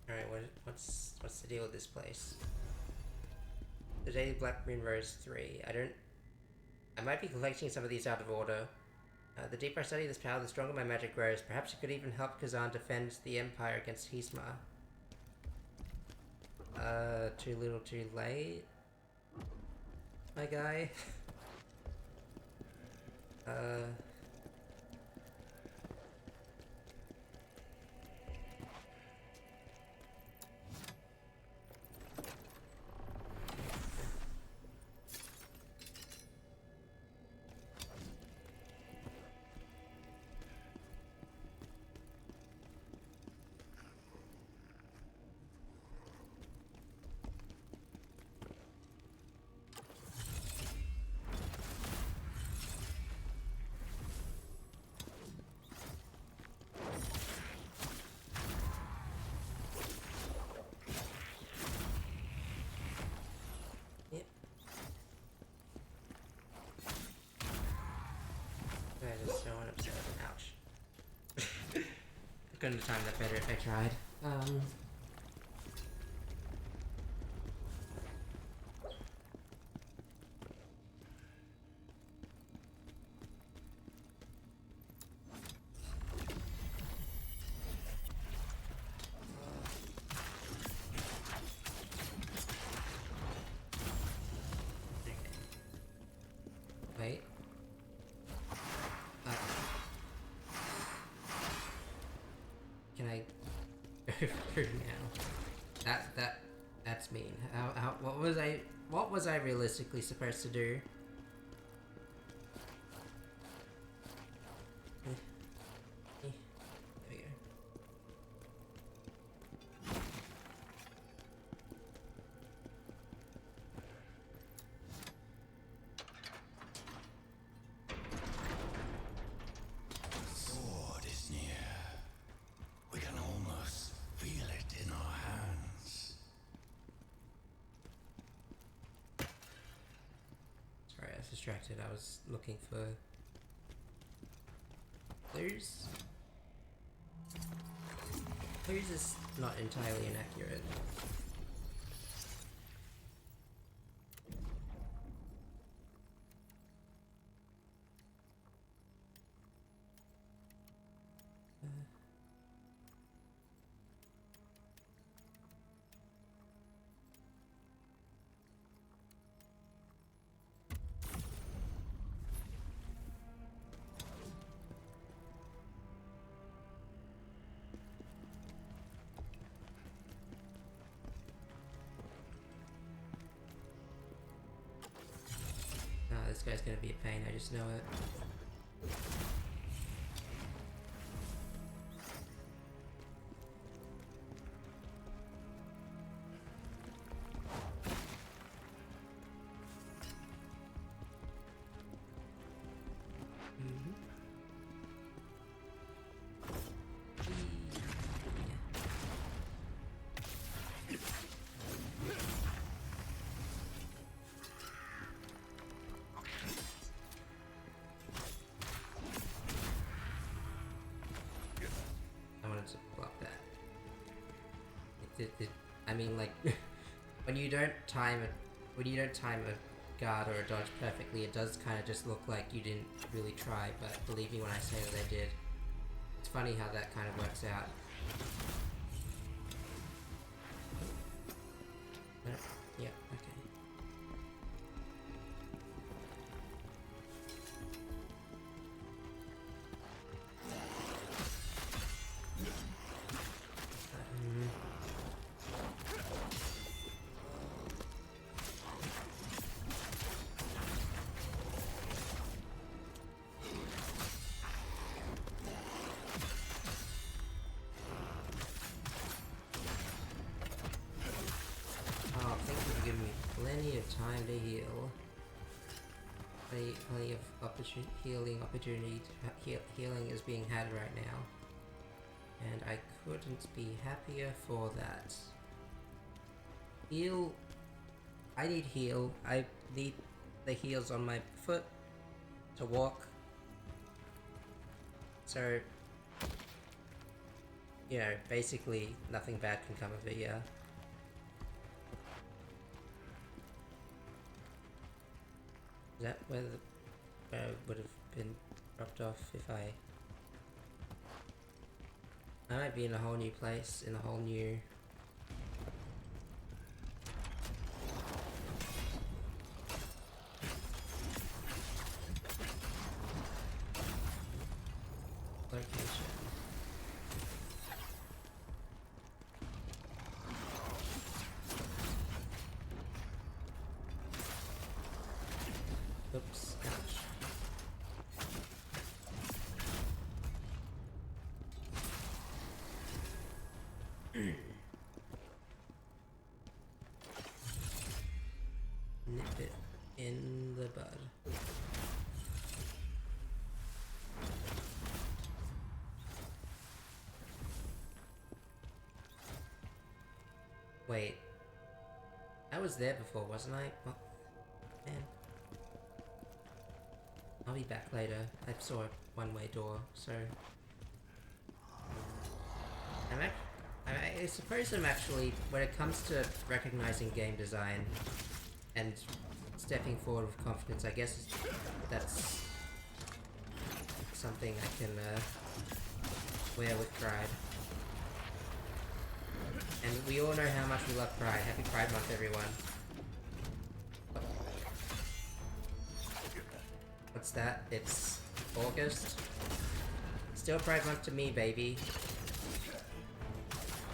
Alright, what's the deal with this place? The Daily Black Moon Rose 3. I might be collecting some of these out of order. The deeper I study this power, the stronger my magic grows. Perhaps it could even help Khazan defend the Empire against Hisma. Too little too late? My guy? That is so unabsurd. Ouch. I couldn't have timed that better if I tried. Wait. Can I go through now? That's mean. What was I realistically supposed to do? There we go. The sword is near. We can almost feel it in our hands. Sorry, I was distracted. I was looking for clues. Clues is not entirely inaccurate. This guy's gonna be a pain, I just know it. to block that. I mean, like, when you don't time a guard or a dodge perfectly, it does kind of just look like you didn't really try, but believe me when I say that I did. It's funny how that kind of works out. Yeah, okay. Time to heal. Plenty of healing opportunity. Healing is being had right now, and I couldn't be happier for that. Heal. I need heal. I need the heels on my foot to walk. So, you know, basically nothing bad can come of it. Yeah. Is that where the would have been dropped off if I might be in a whole new place, in a whole new location. Oops, ouch. Nip it in the bud. Wait. I was there before, wasn't I? Oh, man. I'll be back later. I saw a one-way door, so... I suppose I'm actually, when it comes to recognizing game design and stepping forward with confidence, I guess that's something I can wear with pride. And we all know how much we love Pride. Happy Pride Month, everyone. What's that? It's August? Still Pride Month to me, baby.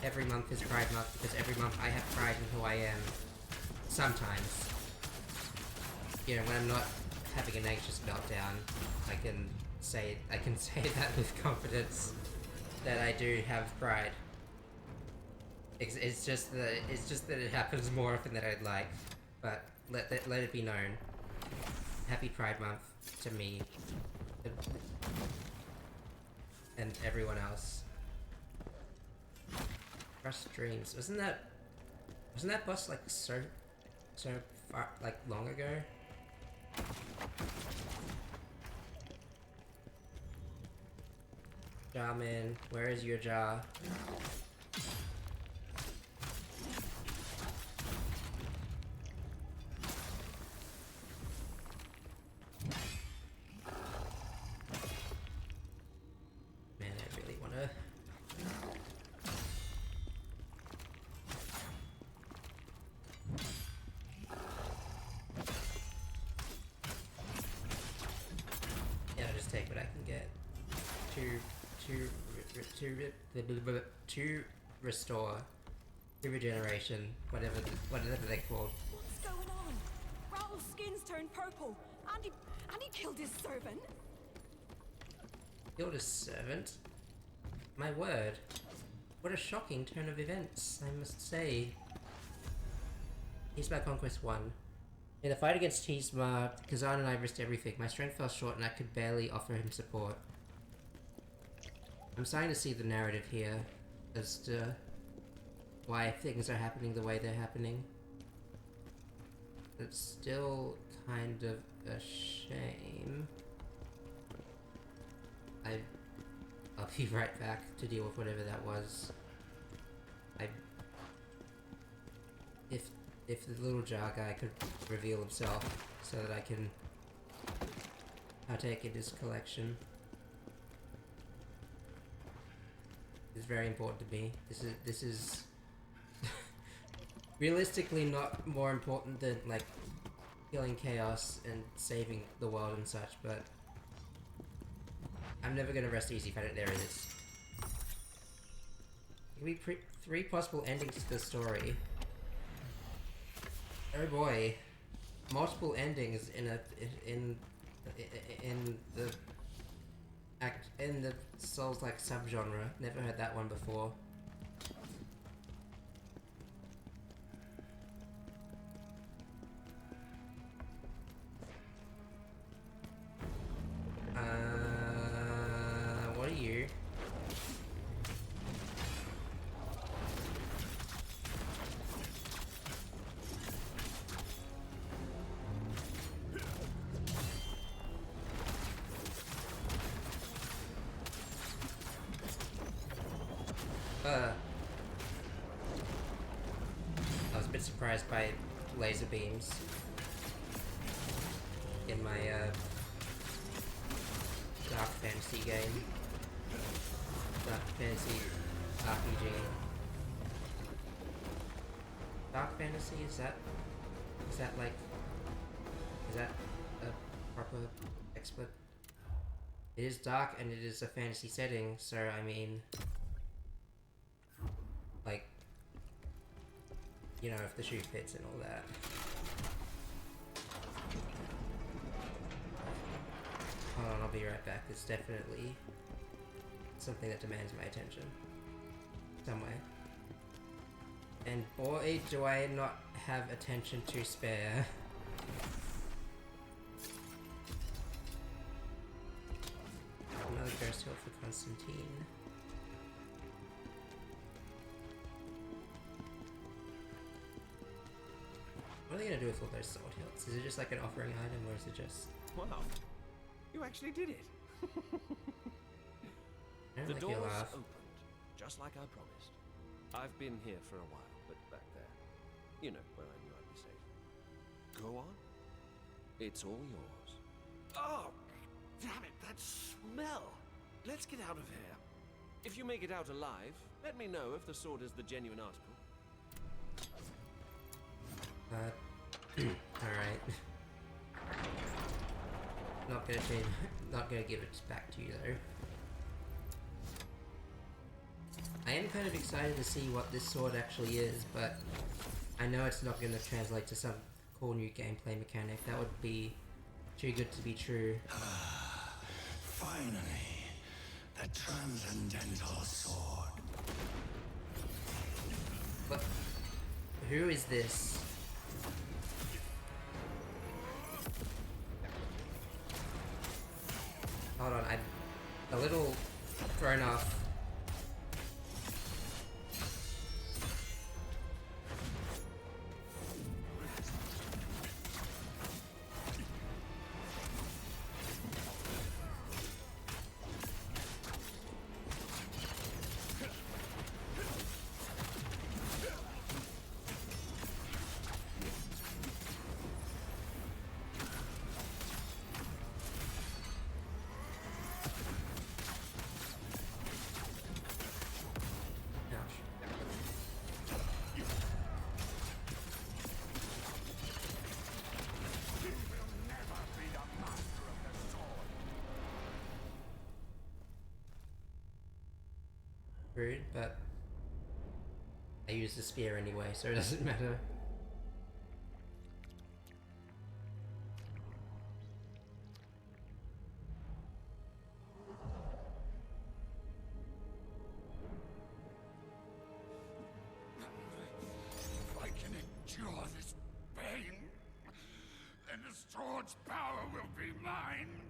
Every month is Pride Month because every month I have pride in who I am. Sometimes. You know, when I'm not having an anxious meltdown, I can say that with confidence that I do have pride. It's just that it happens more often than I'd like, but let it be known. Happy Pride Month to me and everyone else. Crushed Dreams. Wasn't that boss like so far, like long ago? Jarman, where is your jar? Man, I really wanna... Yeah, I'll just take what I can get. To restore, to regeneration, whatever they're called. What's going on? Rattle's skin's turned purple, and he killed his servant. Killed his servant? My word. What a shocking turn of events, I must say. Hisma Conquest 1. In the fight against Hisma, Khazan and I risked everything. My strength fell short and I could barely offer him support. I'm starting to see the narrative here as to why things are happening the way they're happening. It's still kind of a shame. be right back to deal with whatever that was. If the little jar guy could reveal himself so that I can partake in his collection. It's very important to me. This is realistically not more important than like killing chaos and saving the world and such, but I'm never gonna rest easy if I don't. There it is. There could be 3 possible endings to the story. Oh boy, multiple endings in the Souls-like subgenre. Never heard that one before. What are you? I was a bit surprised by laser beams in my dark fantasy game. Dark fantasy RPG. Dark fantasy, is that like, is that a proper expert? It is dark and it is a fantasy setting, so I mean, like, you know, if the shoe fits and all that. Hold on, I'll be right back. There's definitely something that demands my attention. Some way. And boy, do I not have attention to spare. Another ghost hilt for Constantine. What are they gonna do with all those sword hilts? Is it just like an offering item, or is it just... Wow. You actually did it. I don't The like doors your laugh. opened, just like I promised. I've been here for a while, but back there, you know, where I knew I'd be safe. Go on. It's all yours. Oh, damn it, that smell! Let's get out of here. If you make it out alive, let me know if the sword is the genuine article. Alright. Not gonna give it back to you though. I am kind of excited to see what this sword actually is, but I know it's not gonna translate to some cool new gameplay mechanic. That would be too good to be true. Finally, the transcendental sword. But who is this? Hold on, I'm a little thrown off. Rude, but I use the spear anyway, so it doesn't matter. If I can endure this pain, then the sword's power will be mine.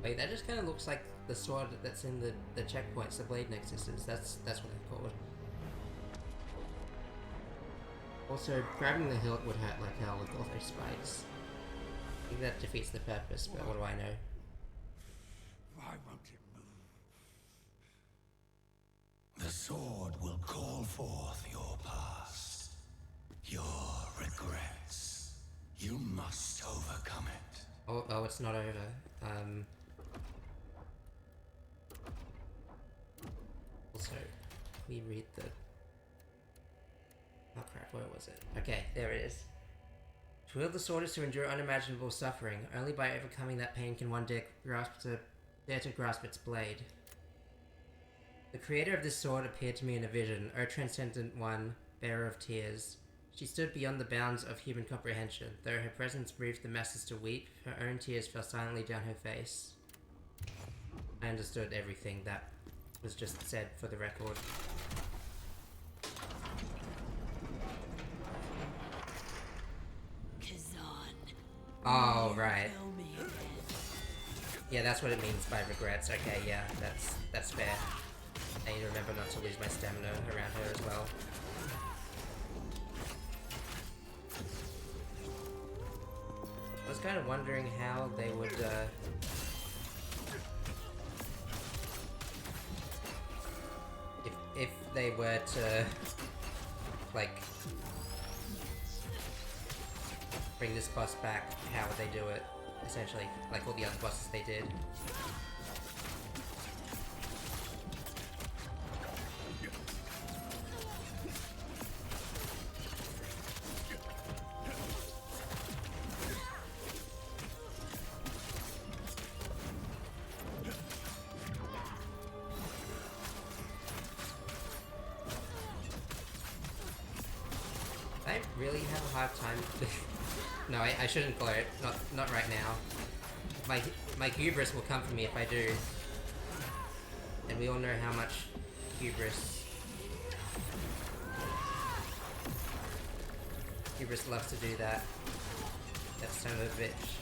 Wait, that just kind of looks like the sword that's in the checkpoints, the blade nexuses. That's what they're called. Also, grabbing the hilt would hurt like hell with all those spikes. I think that defeats the purpose, but what do I know? Why won't it move? The sword will call forth your past, your regrets. You must overcome it. Oh, it's not over. Also, we read the... Oh crap, where was it? Okay, there it is. To wield the sword is to endure unimaginable suffering. Only by overcoming that pain can one dare to grasp its blade. The creator of this sword appeared to me in a vision, O transcendent one, bearer of tears. She stood beyond the bounds of human comprehension. Though her presence moved the masses to weep, her own tears fell silently down her face. I understood everything that was just said for the record. Khazan. Oh, right. Yeah, that's what it means by regrets. Okay, yeah, that's fair. I need to remember not to lose my stamina around her as well. I was kind of wondering how they would, if they were to, like, bring this boss back, how would they do it? Essentially, like all the other bosses they did. I really have a hard time. No, I shouldn't glare it. Not right now. My hubris will come for me if I do. And we all know how much hubris loves to do that. That son of a bitch.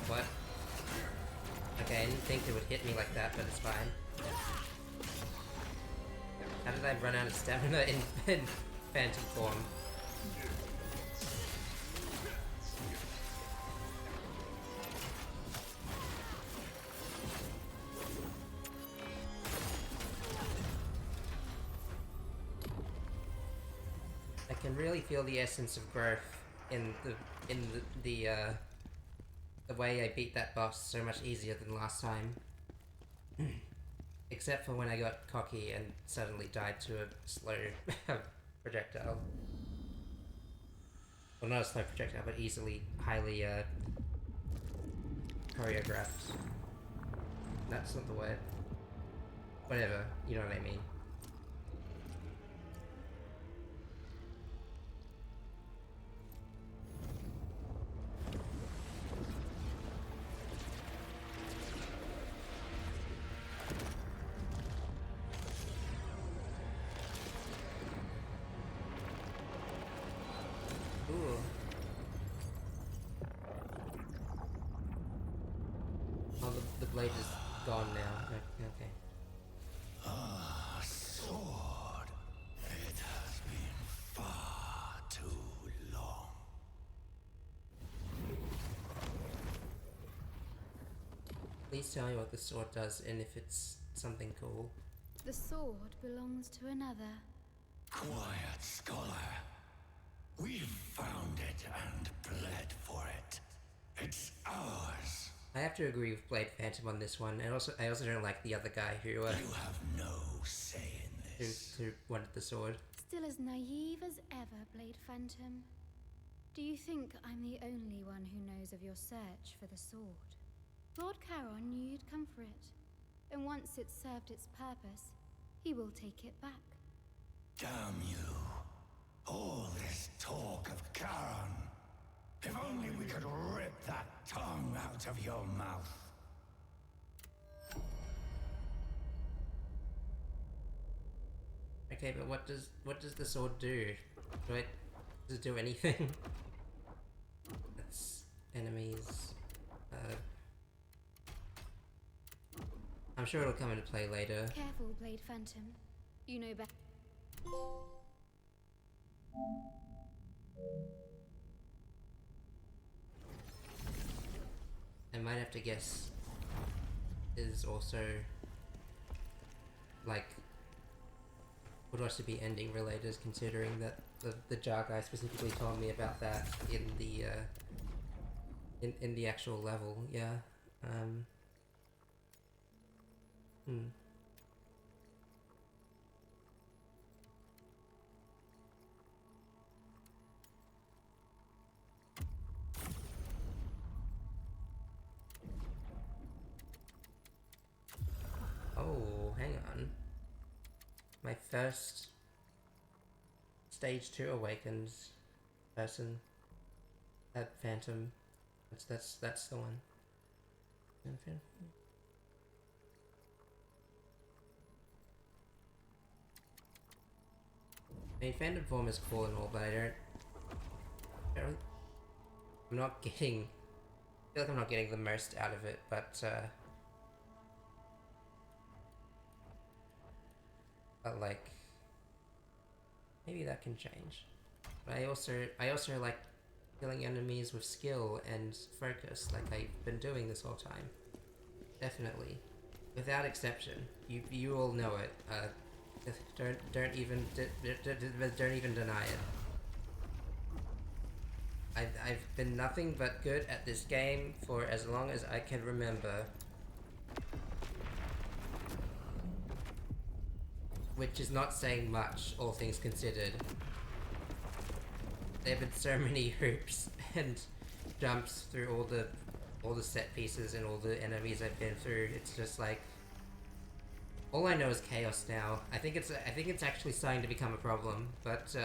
What? Okay, I didn't think it would hit me like that, but it's fine. How did I run out of stamina in phantom form? I can really feel the essence of growth in the way I beat that boss so much easier than last time. Except for when I got cocky and suddenly died to a slow projectile. Well, not a slow projectile, but highly choreographed. That's not the word. Whatever, you know what I mean. Ooh. Oh, the blade is gone now. Okay. Ah, sword. It has been far too long. Please tell me what the sword does and if it's something cool. The sword belongs to another. Quiet, scholar. We've found it and bled for it. It's ours. I have to agree with Blade Phantom on this one, and I also don't like the other guy who You have no say in this. who wanted the sword. Still as naive as ever, Blade Phantom. Do you think I'm the only one who knows of your search for the sword? Lord Charon knew you'd come for it, and once it's served its purpose, he will take it back. Damn you. All this talk of Charon. If only we could rip that tongue out of your mouth. Okay, but what does the sword do? Does it do anything? That's enemies. I'm sure it'll come into play later. Careful, Blade Phantom. You know better. I might have to guess is also like would also be ending related, considering that the jar guy specifically told me about that in the in the actual level. Yeah. Oh, hang on. My first stage 2 awakens person. That phantom. That's the one. I mean, phantom form is cool and all, but I'm not getting. I feel like I'm not getting the most out of it, but like maybe that can change. But I also like killing enemies with skill and focus, like I've been doing this whole time. Definitely, without exception. You all know it. Don't even deny it. I've been nothing but good at this game for as long as I can remember. Which is not saying much, all things considered. There have been so many hoops and jumps through all the set pieces and all the enemies I've been through. It's just like all I know is chaos now. I think it's actually starting to become a problem, but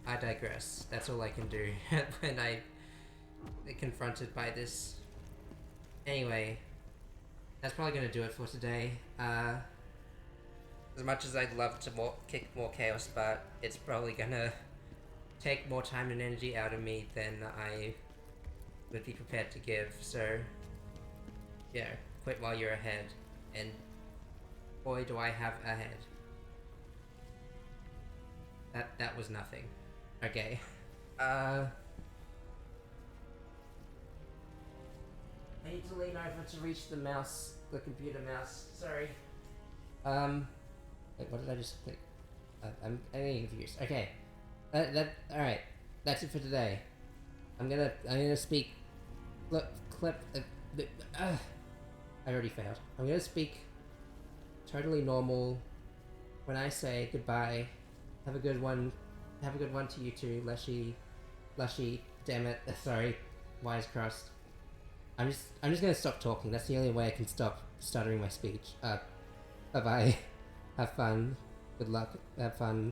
I digress. That's all I can do when I get confronted by this. Anyway, that's probably gonna do it for today. As much as I'd love to kick more chaos butt, it's probably gonna take more time and energy out of me than I would be prepared to give. So, yeah, quit while you're ahead. And boy, do I have a head. That was nothing. Okay. I need to lean over to reach the mouse, the computer mouse. Sorry. Wait, what did I just click? I'm getting confused. Okay. Alright. That's it for today. I'm gonna speak. Clip. I already failed. I'm gonna speak totally normal when I say goodbye. Have a good one. Have a good one to you too, Leshy. Damn it. Sorry. Wise crossed. I'm just gonna stop talking. That's the only way I can stop stuttering my speech. Bye bye. Have fun. Good luck. Have fun.